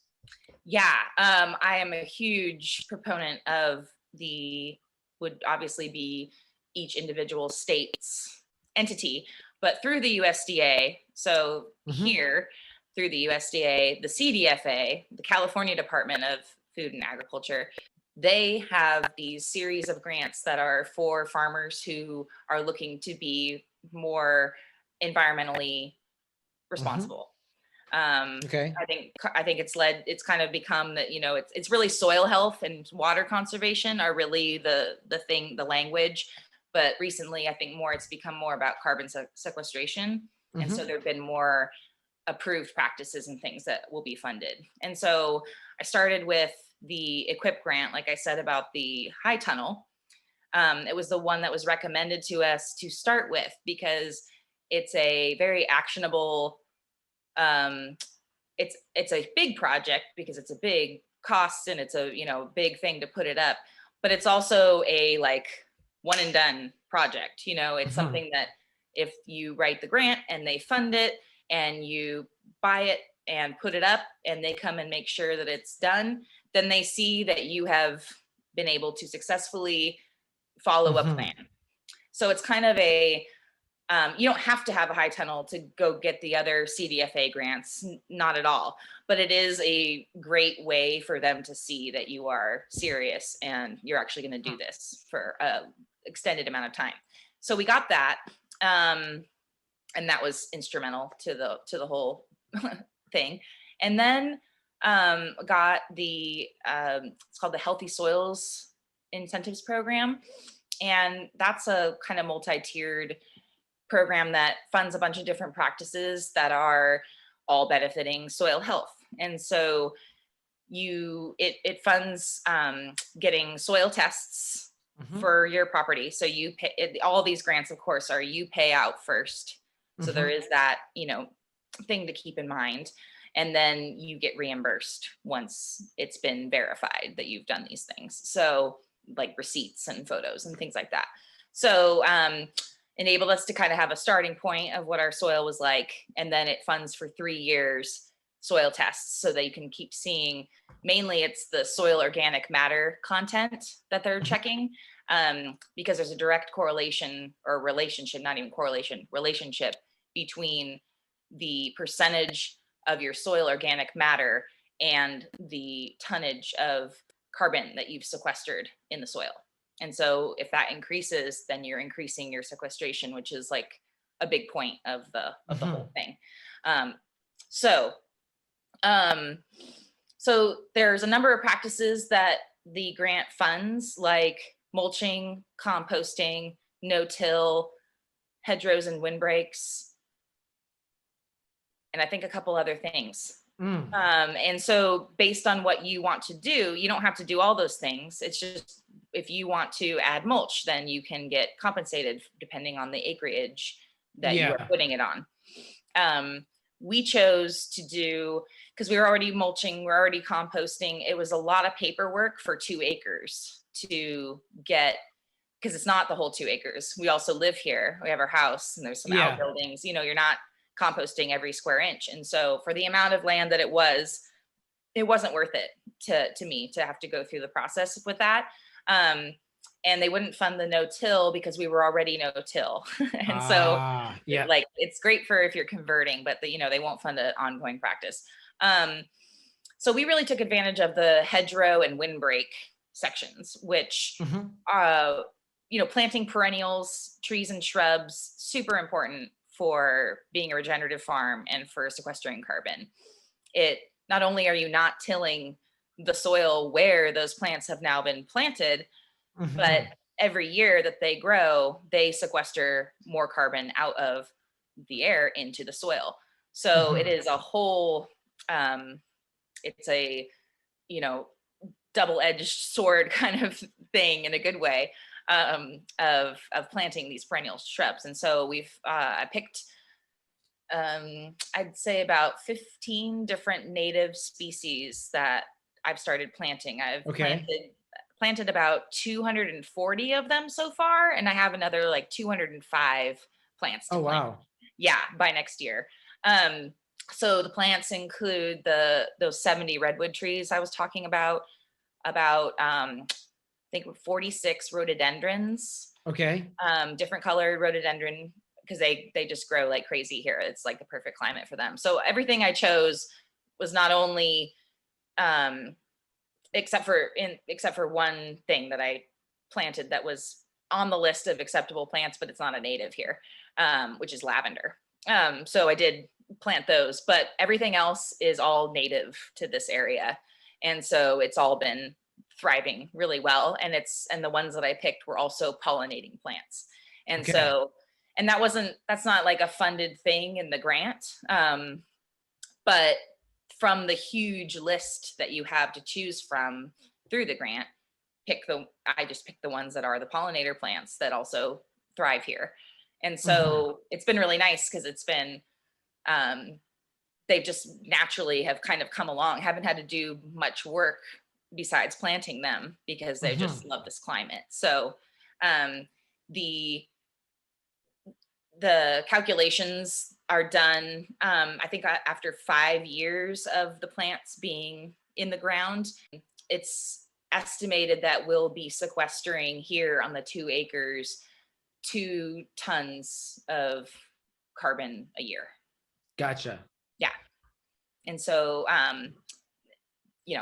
Yeah. I am a huge proponent of would obviously be each individual state's entity, but through the USDA. So here, through the USDA, the CDFA, the California Department of Food and Agriculture, they have these series of grants that are for farmers who are looking to be more environmentally responsible. Okay. I think it's kind of become that, it's really soil health and water conservation are really the language. But recently, I think it's become more about carbon sequestration. And so there've been more approved practices and things that will be funded. And so I started with the EQUIP grant, like I said, about the high tunnel. It was the one that was recommended to us to start with, because it's a very actionable, it's a big project because it's a big cost and it's a, big thing to put it up, but it's also a one and done project. It's something that if you write the grant and they fund it and you buy it and put it up and they come and make sure that it's done, then they see that you have been able to successfully follow a plan. So it's kind of you don't have to have a high tunnel to go get the other CDFA grants, not at all. But it is a great way for them to see that you are serious and you're actually going to do this for an extended amount of time. So we got that, and that was instrumental to the whole thing. And then got the it's called the Healthy Soils Incentives Program, and that's a kind of multi-tiered program that funds a bunch of different practices that are all benefiting soil health. And so it funds getting soil tests for your property. So you pay, all these grants, of course, are you pay out first. So there is that, thing to keep in mind. And then you get reimbursed once it's been verified that you've done these things. So like receipts and photos and things like that. So enabled us to kind of have a starting point of what our soil was like. And then it funds for 3 years soil tests so that you can keep seeing, mainly it's the soil organic matter content that they're checking, because there's a direct correlation or relationship, not even correlation, relationship between the percentage of your soil organic matter and the tonnage of carbon that you've sequestered in the soil. And so if that increases, then you're increasing your sequestration, which is like a big point of the whole thing. So there's a number of practices that the grant funds, like mulching, composting, no-till, hedgerows and windbreaks, and I think a couple other things. And so based on what you want to do, you don't have to do all those things. It's just, if you want to add mulch, then you can get compensated depending on the acreage that you are putting it on. We chose to do, because we were already mulching, we're already composting. It was a lot of paperwork for 2 acres to get, because it's not the whole 2 acres. We also live here. We have our house and there's some outbuildings. You're not composting every square inch. And so for the amount of land that it wasn't worth it to me to have to go through the process with that. And they wouldn't fund the no-till because we were already no-till. And so like, it's great for if you're converting, but they won't fund an ongoing practice. So we really took advantage of the hedgerow and windbreak sections, which, planting perennials, trees and shrubs, super important for being a regenerative farm and for sequestering carbon. It not only are you not tilling the soil where those plants have now been planted, but every year that they grow, they sequester more carbon out of the air into the soil. So it is a whole, it's a, double-edged sword kind of thing in a good way, of planting these perennial shrubs. And so I picked, I'd say about 15 different native species that I've started planting. I've planted about 240 of them so far, and I have another like 205 plants to plant. Wow. Yeah, by next year. So the plants include those 70 redwood trees I was talking about I think 46 rhododendrons. Different colored rhododendron, because they just grow like crazy here. It's like the perfect climate for them. So everything I chose was not only except for one thing that I planted that was on the list of acceptable plants, but it's not a native here, which is lavender. So I did plant those, but everything else is all native to this area. And so it's all been thriving really well. And the ones that I picked were also pollinating plants. And so, and that's not like a funded thing in the grant. But from the huge list that you have to choose from through the grant, I just picked the ones that are the pollinator plants that also thrive here. And so it's been really nice because it's been, they just naturally have kind of come along, haven't had to do much work besides planting them because they just love this climate. So the calculations are done, I think after 5 years of the plants being in the ground. It's estimated that we'll be sequestering here on the 2 acres 2 tons of carbon a year. Gotcha. Yeah. And so,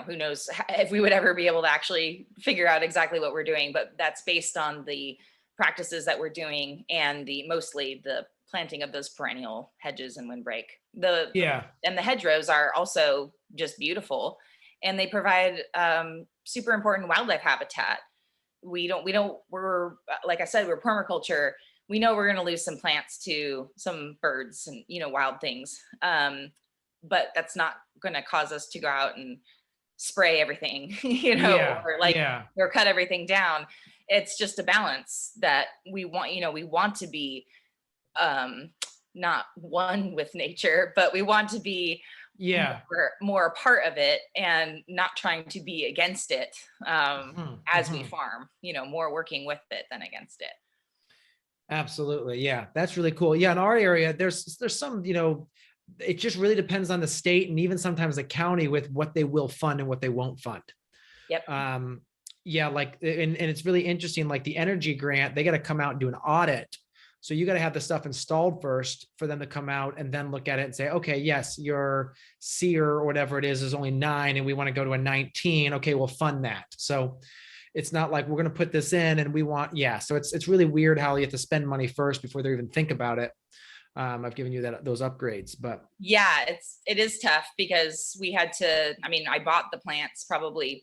who knows if we would ever be able to actually figure out exactly what we're doing, but that's based on the practices that we're doing and mostly the planting of those perennial hedges and windbreak. And the hedgerows are also just beautiful, and they provide super important wildlife habitat. We're, like I said, we're permaculture. We know we're going to lose some plants to some birds and, wild things. But that's not going to cause us to go out and spray everything, or cut everything down. It's just a balance that we want, we want to be not one with nature, but we want to be more a part of it and not trying to be against it as we farm, more working with it than against it. Absolutely. Yeah, that's really cool. Yeah, in our area, there's some, it just really depends on the state and even sometimes the county with what they will fund and what they won't fund. Yep. And it's really interesting, like the energy grant, they got to come out and do an audit So you got to have the stuff installed first for them to come out and then look at it and say, okay, yes, your SEER or whatever it is only 9 and we want to go to a 19. Okay, we'll fund that. So it's not like we're going to put this in and we want, so it's really weird how you have to spend money first before they even think about it. I've given you those upgrades, but yeah, it is tough because we had to, I mean, I bought the plants probably,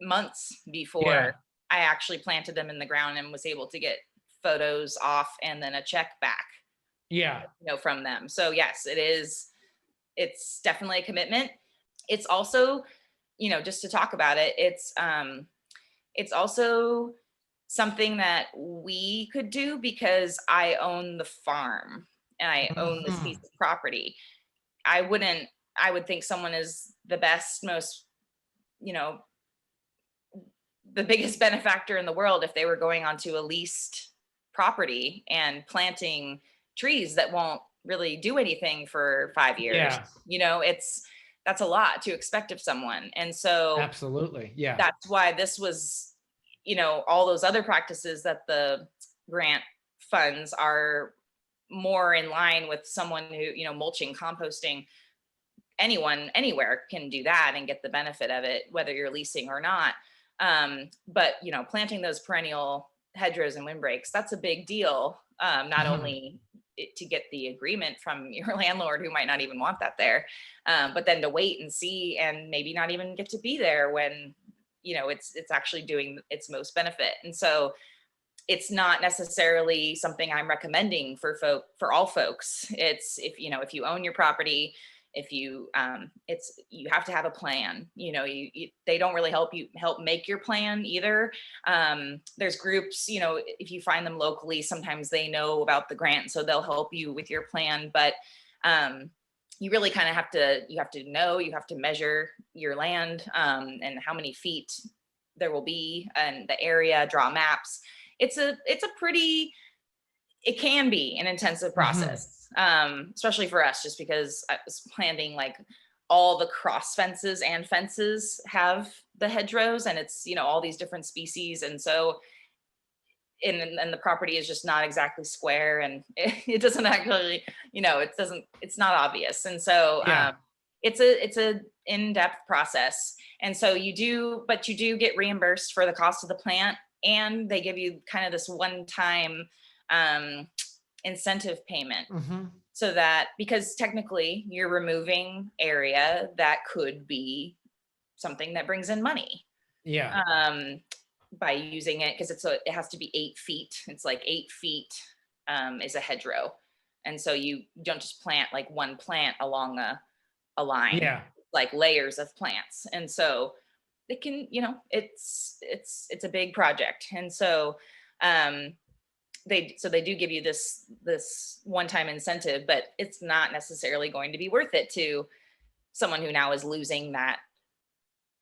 months before I actually planted them in the ground and was able to get photos off and then a check back, from them. So yes, it's definitely a commitment. It's also, just to talk about it, it's also something that we could do because I own the farm and I own this piece of property. I would think someone is the best, most, the biggest benefactor in the world if they were going onto a leased property and planting trees that won't really do anything for 5 years. That's a lot to expect of someone. And so absolutely. Yeah. That's why this was, all those other practices that the grant funds are more in line with someone who, mulching, composting, anyone, anywhere can do that and get the benefit of it, whether you're leasing or not. But, planting those perennial hedgerows and windbreaks, that's a big deal. Not only to get the agreement from your landlord who might not even want that there, but then to wait and see and maybe not even get to be there when, it's actually doing its most benefit. And so it's not necessarily something I'm recommending for all folks. It's if you own your property, if you you have to have a plan. They don't really help make your plan either. There's groups, if you find them locally, sometimes they know about the grant, so they'll help you with your plan. But you really kind of have to measure your land and how many feet there will be and the area, draw maps. It can be an intensive process, especially for us, just because I was planting like all the cross fences and fences have the hedgerows and it's, all these different species. And so, and the property is just not exactly square and it doesn't actually, it's not obvious. And so it's a in-depth process. And so you do get reimbursed for the cost of the plant, and they give you kind of this one-time incentive payment. So that, because technically you're removing area that could be something that brings in money. By using it, because it has to be 8 feet. It's like 8 feet is a hedgerow. And so you don't just plant like one plant along a line, like layers of plants. And so it can, it's a big project. And so they do give you this one-time incentive, but it's not necessarily going to be worth it to someone who now is losing that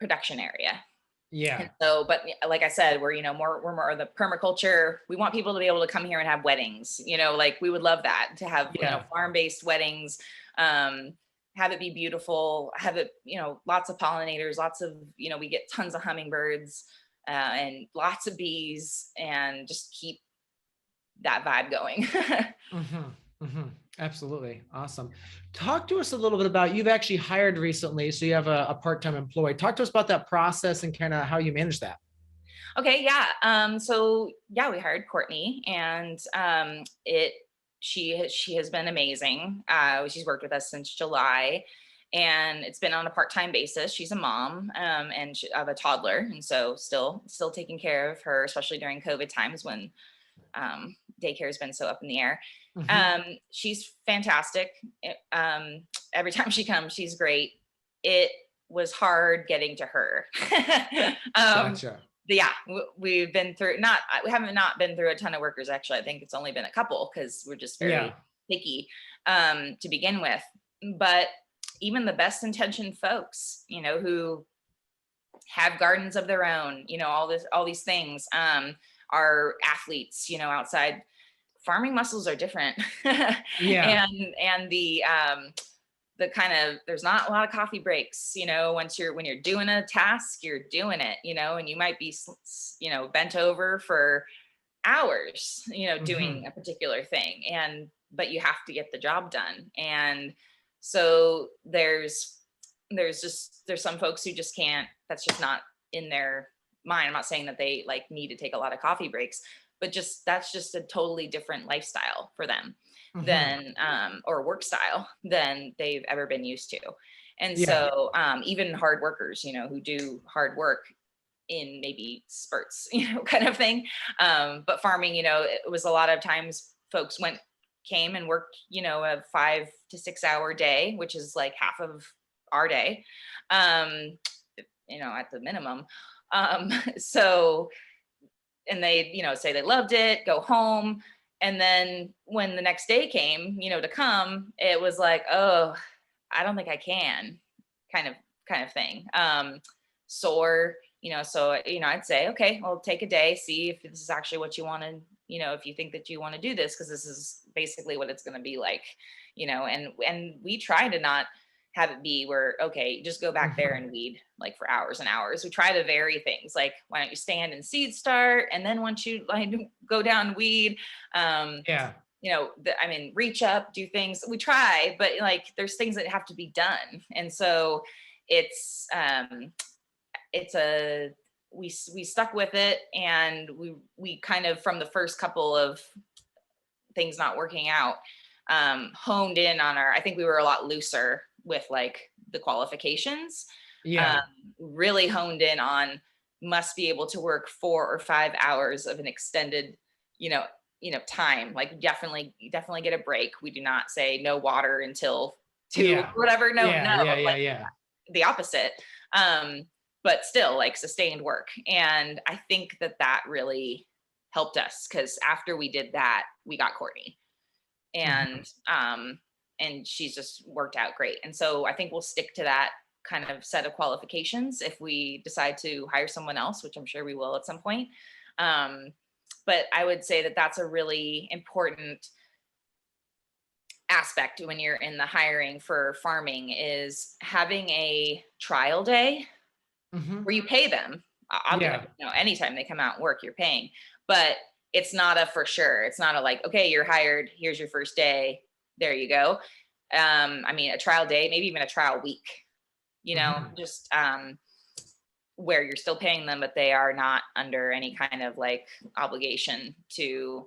production area. And so, but like I said, we're more of the permaculture. We want people to be able to come here and have weddings, like we would love that, to have farm-based weddings, have it be beautiful, have it, lots of pollinators, lots of, we get tons of hummingbirds and lots of bees, and just keep that vibe going. Absolutely. Awesome. Talk to us a little bit about, you've actually hired recently, so you have a part-time employee. Talk to us about that process and kind of how you manage that. Okay. Yeah. So yeah, we hired Courtney, and she has been amazing. She's worked with us since July, and it's been on a part-time basis. She's a mom and of a toddler, and so still taking care of her, especially during COVID times when daycare has been so up in the air. She's fantastic. Every time she comes, she's great. It was hard getting to her. Gotcha. Yeah, we haven't not been through a ton of workers, actually. I think it's only been a couple, because we're just very picky to begin with. But even the best intentioned folks, who have gardens of their own, all these things, are athletes, outside. Farming muscles are different. And the kind of, there's not a lot of coffee breaks, when you're doing a task, you're doing it, and you might be, bent over for hours, doing a particular thing, but you have to get the job done. And so there's some folks who just can't, that's just not in their mind. I'm not saying that they like need to take a lot of coffee breaks, but that's just a totally different lifestyle for them than or work style than they've ever been used to. And so even hard workers, who do hard work in maybe spurts, kind of thing. But farming, it was a lot of times folks came and worked, a 5 to 6 hour day, which is like half of our day, at the minimum. So, and they, say they loved it, go home. And then when the next day came, to come, it was like, oh, I don't think I can, kind of thing. Sore, so, I'd say, okay, well, take a day, see if this is actually what you want to, if you think that you want to do this, because this is basically what it's going to be like, and we try to not have it be where, okay, just go back there and weed like for hours and hours. We try to vary things, like, why don't you stand and seed start, and then once you like go down weed, reach up, do things. We try, but like there's things that have to be done. And so we stuck with it, and we kind of, from the first couple of things not working out, honed in on I think we were a lot looser with like the qualifications. Really honed in on must be able to work 4 or 5 hours of an extended, time. Like definitely get a break. We do not say no water until 2, whatever. The opposite. But still like sustained work. And I think that really helped us, because after we did that, we got Courtney, and she's just worked out great. And so I think we'll stick to that kind of set of qualifications if we decide to hire someone else, which I'm sure we will at some point. But I would say that that's a really important aspect when you're in the hiring for farming, is having a trial day where you pay them. Anytime they come out and work, you're paying, but it's not a for sure. It's not a like, okay, you're hired, here's your first day, there you go. A trial day, maybe even a trial week, just where you're still paying them, but they are not under any kind of like obligation to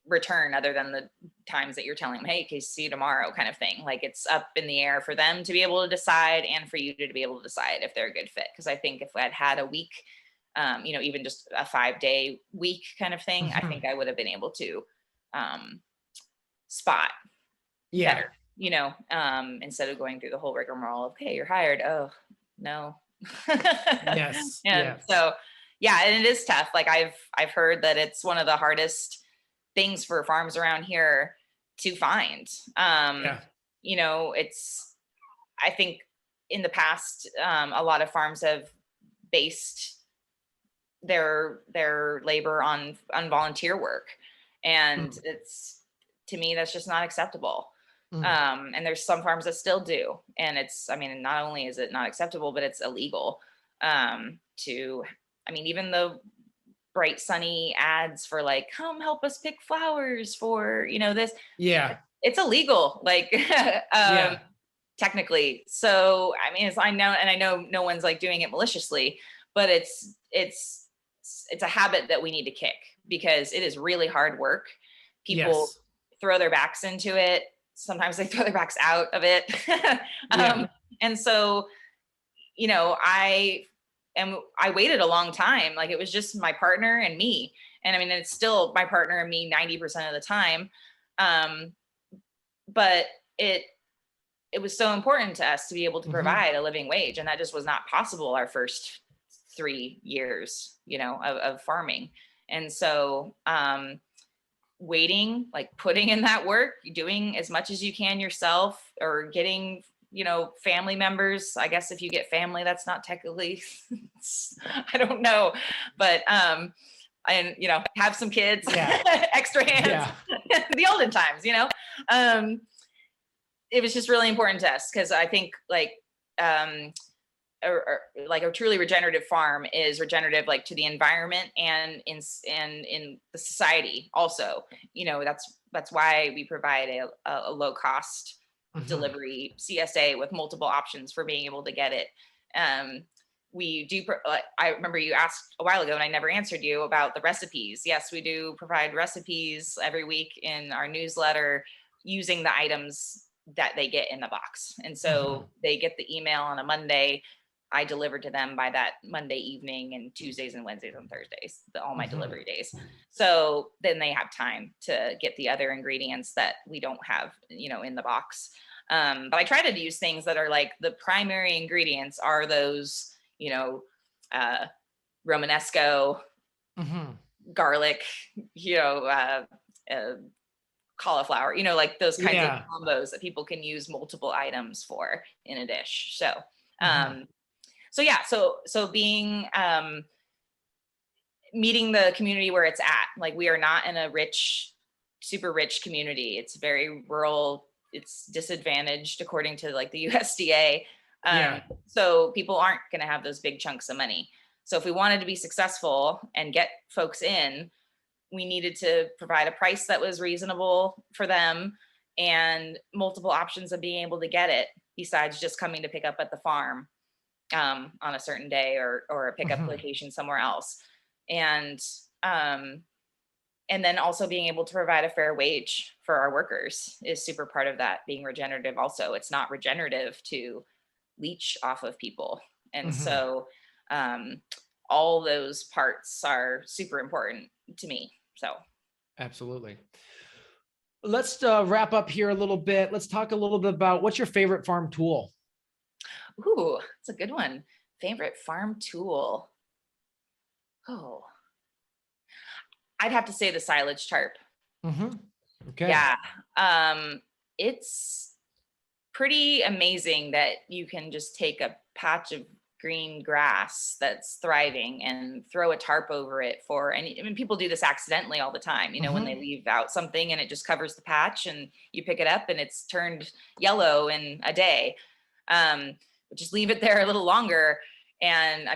return other than the times that you're telling them, hey, can you see you tomorrow, kind of thing. Like it's up in the air for them to be able to decide, and for you to be able to decide if they're a good fit. Because I think if I'd had a week, even just a 5-day week kind of thing, I think I would have been able to spot better, instead of going through the whole rigmarole of, okay, you're hired. Oh no. Yes. So and it is tough. Like I've heard that it's one of the hardest things for farms around here to find. I think in the past, a lot of farms have based their labor on volunteer work, and it's, to me, that's just not acceptable. And there's some farms that still do, and not only is it not acceptable, but it's illegal. Even the bright sunny ads for like, come help us pick flowers for this, it's illegal, like technically. So I know no one's like doing it maliciously, but it's a habit that we need to kick, because it is really hard work. People throw their backs into it. Sometimes they throw their backs out of it. And so I waited a long time. Like it was just my partner and me. And it's still my partner and me 90% of the time. But it was so important to us to be able to provide a living wage. And that just was not possible our first 3 years, of farming. And so, waiting, like putting in that work, doing as much as you can yourself, or getting family members. I guess if you get family, that's not technically, I don't know, but, and, have some kids, extra hands, the olden times, it was just really important to us. Cause I think like, or like a truly regenerative farm is regenerative, like to the environment and in the society also. That's why we provide a low cost delivery CSA with multiple options for being able to get it. We do, I remember you asked a while ago and I never answered you about the recipes. Yes, we do provide recipes every week in our newsletter using the items that they get in the box. And so they get the email on a Monday. I deliver to them by that Monday evening, and Tuesdays and Wednesdays and Thursdays, all my delivery days. So then they have time to get the other ingredients that we don't have, in the box. But I try to use things that are like the primary ingredients are those, Romanesco, garlic, cauliflower, like those kinds of combos that people can use multiple items for in a dish. So, so being, meeting the community where it's at. Like, we are not in a super rich community. It's very rural. It's disadvantaged according to like the USDA. So people aren't going to have those big chunks of money. So if we wanted to be successful and get folks in, we needed to provide a price that was reasonable for them and multiple options of being able to get it besides just coming to pick up at the farm on a certain day or a pickup location somewhere else. And then also being able to provide a fair wage for our workers is super part of that being regenerative. Also, it's not regenerative to leech off of people. And so all those parts are super important to me. So absolutely. Let's wrap up here a little bit. Let's talk a little bit about what's your favorite farm tool? Ooh, that's a good one. Favorite farm tool. Oh, I'd have to say the silage tarp. Okay. Yeah. It's pretty amazing that you can just take a patch of green grass that's thriving and throw a tarp over it people do this accidentally all the time, when they leave out something and it just covers the patch and you pick it up and it's turned yellow in a day. Just leave it there a little longer. And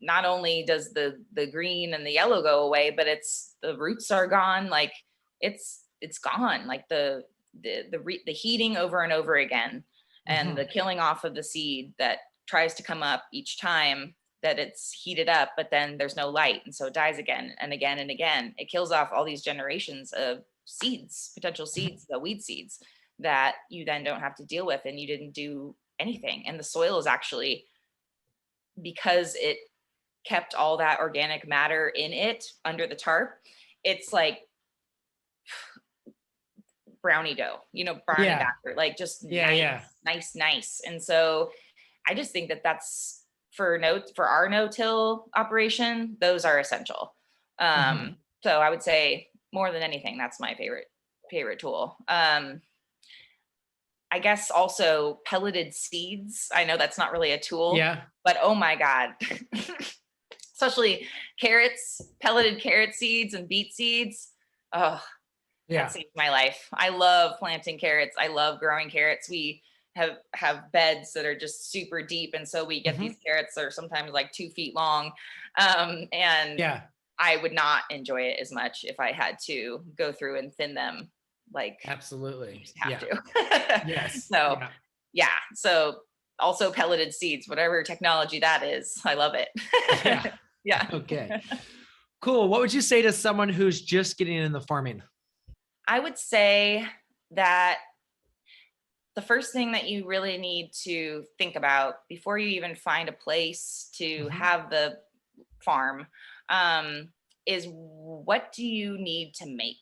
not only does the green and the yellow go away, but the roots are gone. Like it's gone. Like the heating over and over again and the killing off of the seed that tries to come up each time that it's heated up, but then there's no light. And so it dies again and again and again. It kills off all these generations of seeds, potential seeds, the weed seeds that you then don't have to deal with, and you didn't do anything. And the soil is actually, because it kept all that organic matter in it under the tarp, it's like brownie dough, brownie batter, like just nice. And so I just think that that's for our no-till operation, those are essential. So I would say more than anything, that's my favorite tool. I guess also pelleted seeds. I know that's not really a tool, but oh my God, especially carrots, pelleted carrot seeds and beet seeds. Oh, that saved my life. I love planting carrots. I love growing carrots. We have beds that are just super deep. And so we get these carrots that are sometimes like 2 feet long. And I would not enjoy it as much if I had to go through and thin them. Like, absolutely. Have to. Yes. So also pelleted seeds, whatever technology that is, I love it. Okay. Cool. What would you say to someone who's just getting into farming? I would say that the first thing that you really need to think about before you even find a place to have the farm is, what do you need to make?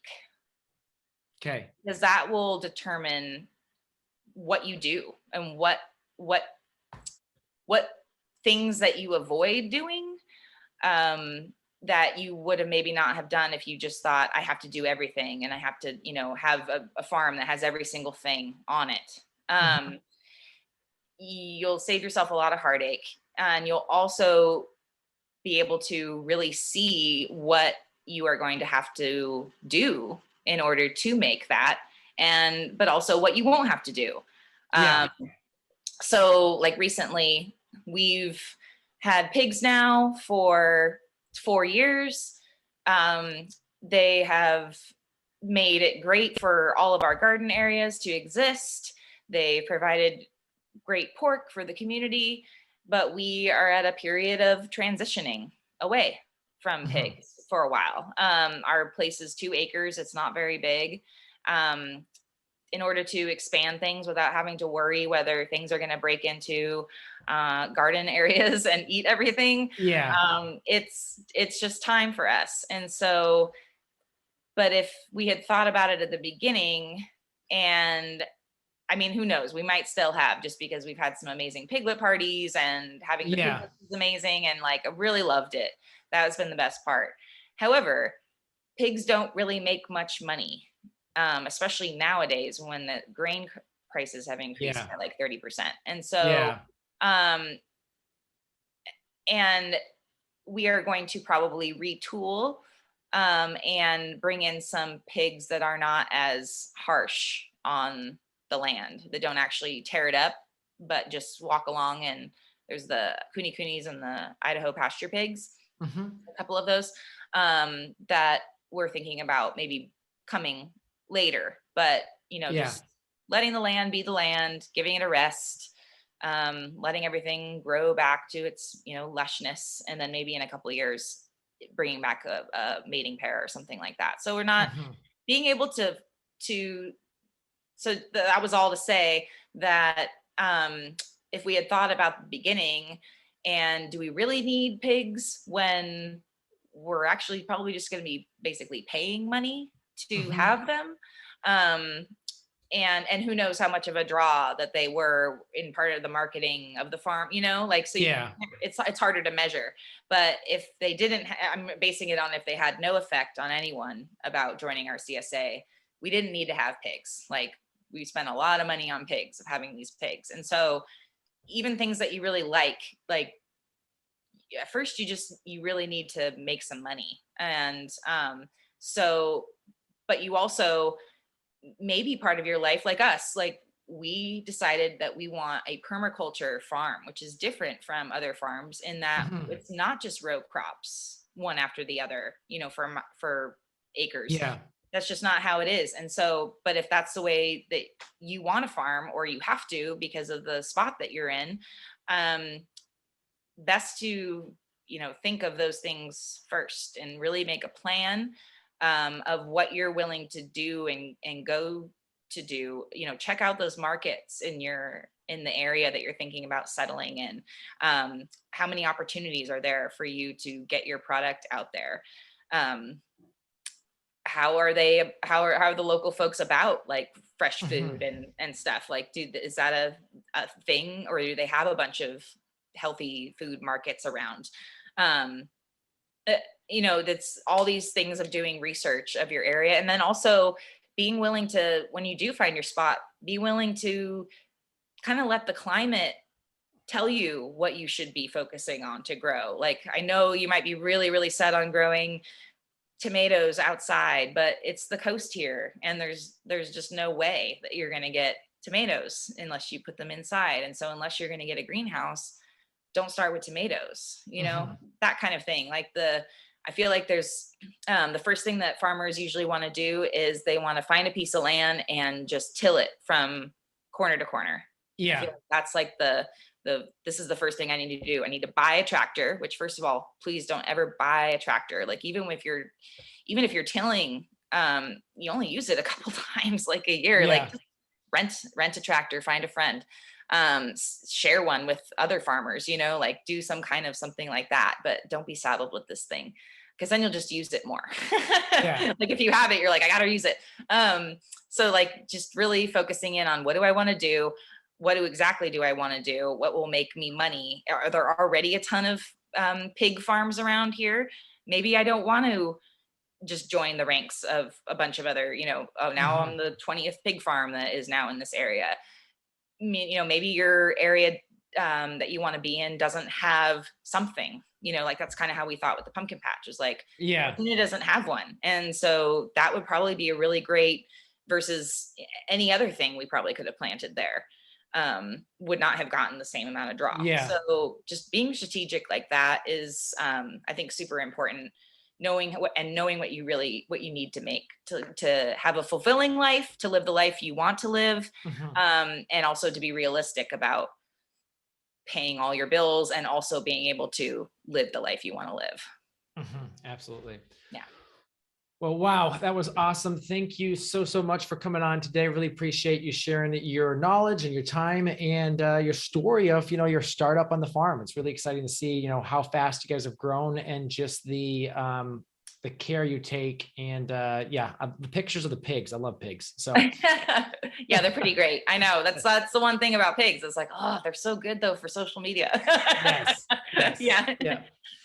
Okay. Because that will determine what you do and what things that you avoid doing that you would have maybe not have done if you just thought, I have to do everything and I have to, have a farm that has every single thing on it. You'll save yourself a lot of heartache, and you'll also be able to really see what you are going to have to do in order to make that, but also what you won't have to do. So like recently, We've had pigs now for 4 years. They have made it great for all of our garden areas to exist. They provided great pork for the community, but we are at a period of transitioning away from pigs for a while. Our place is 2 acres. It's not very big. In order to expand things without having to worry whether things are going to break into garden areas and eat everything, it's just time for us. And so, but if we had thought about it at the beginning, and I mean, who knows, we might still have, just because we've had some amazing piglet parties, and having the piglets is amazing, and like I really loved it. That has been the best part. However, pigs don't really make much money, especially nowadays when the grain prices have increased by like 30%. And so, and we are going to probably retool and bring in some pigs that are not as harsh on the land, that don't actually tear it up, but just walk along. And there's the Kunis and the Idaho pasture pigs, a couple of those that we're thinking about maybe coming later. But, you know, just letting the land be the land, giving it a rest, letting everything grow back to its, you know, lushness, and then maybe in a couple of years bringing back a mating pair or something like that. So we're not being able to so that was all to say that if we had thought about the beginning, and do we really need pigs when we're actually probably just going to be basically paying money to have them, and who knows how much of a draw that they were in part of the marketing of the farm, you know, like, so it's harder to measure. But if they didn't, I'm basing it on if they had no effect on anyone about joining our CSA, we didn't need to have pigs. Like, we spent a lot of money on pigs, of having these pigs. And so even things that you really like at first you really need to make some money. And so, but you also, maybe part of your life, like us, like we decided that we want a permaculture farm, which is different from other farms in that it's not just row crops one after the other, you know, for acres. That's just not how it is. And so, but if that's the way that you want to farm, or you have to because of the spot that you're in, best to, you know, think of those things first and really make a plan of what you're willing to do and go to do. You know, check out those markets in the area that you're thinking about settling in. How many opportunities are there for you to get your product out there? How are the local folks about like fresh food and stuff? Like, is that a thing, or do they have a bunch of healthy food markets around? You know, that's all these things of doing research of your area. And then also being willing to, when you do find your spot, be willing to kind of let the climate tell you what you should be focusing on to grow. Like, I know you might be really, really set on growing tomatoes outside, but it's the coast here, and there's just no way that you're going to get tomatoes unless you put them inside. And so unless you're going to get a greenhouse, don't start with tomatoes, you know, that kind of thing. Like I feel like there's the first thing that farmers usually want to do is they want to find a piece of land and just till it from corner to corner. I feel like that's like this is the first thing I need to do. I need to buy a tractor, which, first of all, please don't ever buy a tractor. Like, even if you're tilling, you only use it a couple times like a year. Like, rent a tractor, find a friend, share one with other farmers, you know, like do some kind of something like that, but don't be saddled with this thing, because then you'll just use it more. Like, if you have it, you're like, I gotta use it. So like, just really focusing in on, what do I want to do? What exactly do I want to do? What will make me money? Are there already a ton of pig farms around here? Maybe I don't want to just join the ranks of a bunch of other, you know, now I'm the 20th pig farm that is now in this area. You know, maybe your area that you want to be in doesn't have something, you know, like that's kind of how we thought with the pumpkin patch, is like, it doesn't have one. And so that would probably be a really great versus any other thing we probably could have planted there. would not have gotten the same amount of drop. Yeah. So just being strategic like that is, I think, super important. Knowing what you need to make to have a fulfilling life, to live the life you want to live, and also to be realistic about paying all your bills and also being able to live the life you want to live. Absolutely. Yeah. Well, wow, that was awesome. Thank you so much for coming on today. Really appreciate you sharing your knowledge and your time and your story of, your startup on the farm. It's really exciting to see, how fast you guys have grown and just the care you take. And the pictures of the pigs. I love pigs. So yeah, they're pretty great. I know that's the one thing about pigs. It's like, oh, they're so good though for social media. Yes.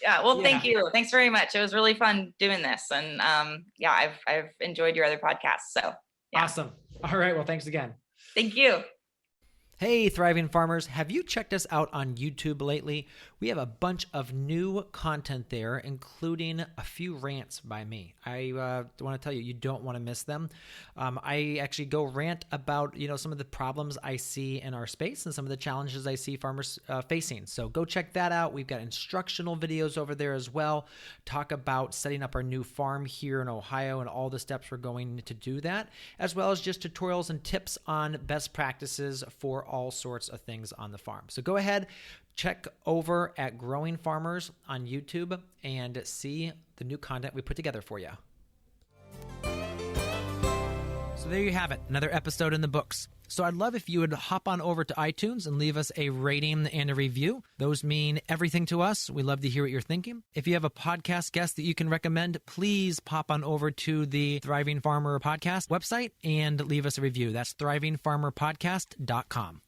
Yeah. Well, thank you. Thanks very much. It was really fun doing this. And I've enjoyed your other podcasts. So yeah. Awesome. All right. Well, thanks again. Thank you. Hey, Thriving Farmers, have you checked us out on YouTube lately? We have a bunch of new content there, including a few rants by me. I want to tell you, you don't want to miss them. I actually go rant about, some of the problems I see in our space and some of the challenges I see farmers facing. So go check that out. We've got instructional videos over there as well. Talk about setting up our new farm here in Ohio and all the steps we're going to do that, as well as just tutorials and tips on best practices for all sorts of things on the farm. So go ahead, check over at Growing Farmers on YouTube and see the new content we put together for you. So there you have it, another episode in the books. So I'd love if you would hop on over to iTunes and leave us a rating and a review. Those mean everything to us. We love to hear what you're thinking. If you have a podcast guest that you can recommend, please pop on over to the Thriving Farmer Podcast website and leave us a review. That's thrivingfarmerpodcast.com.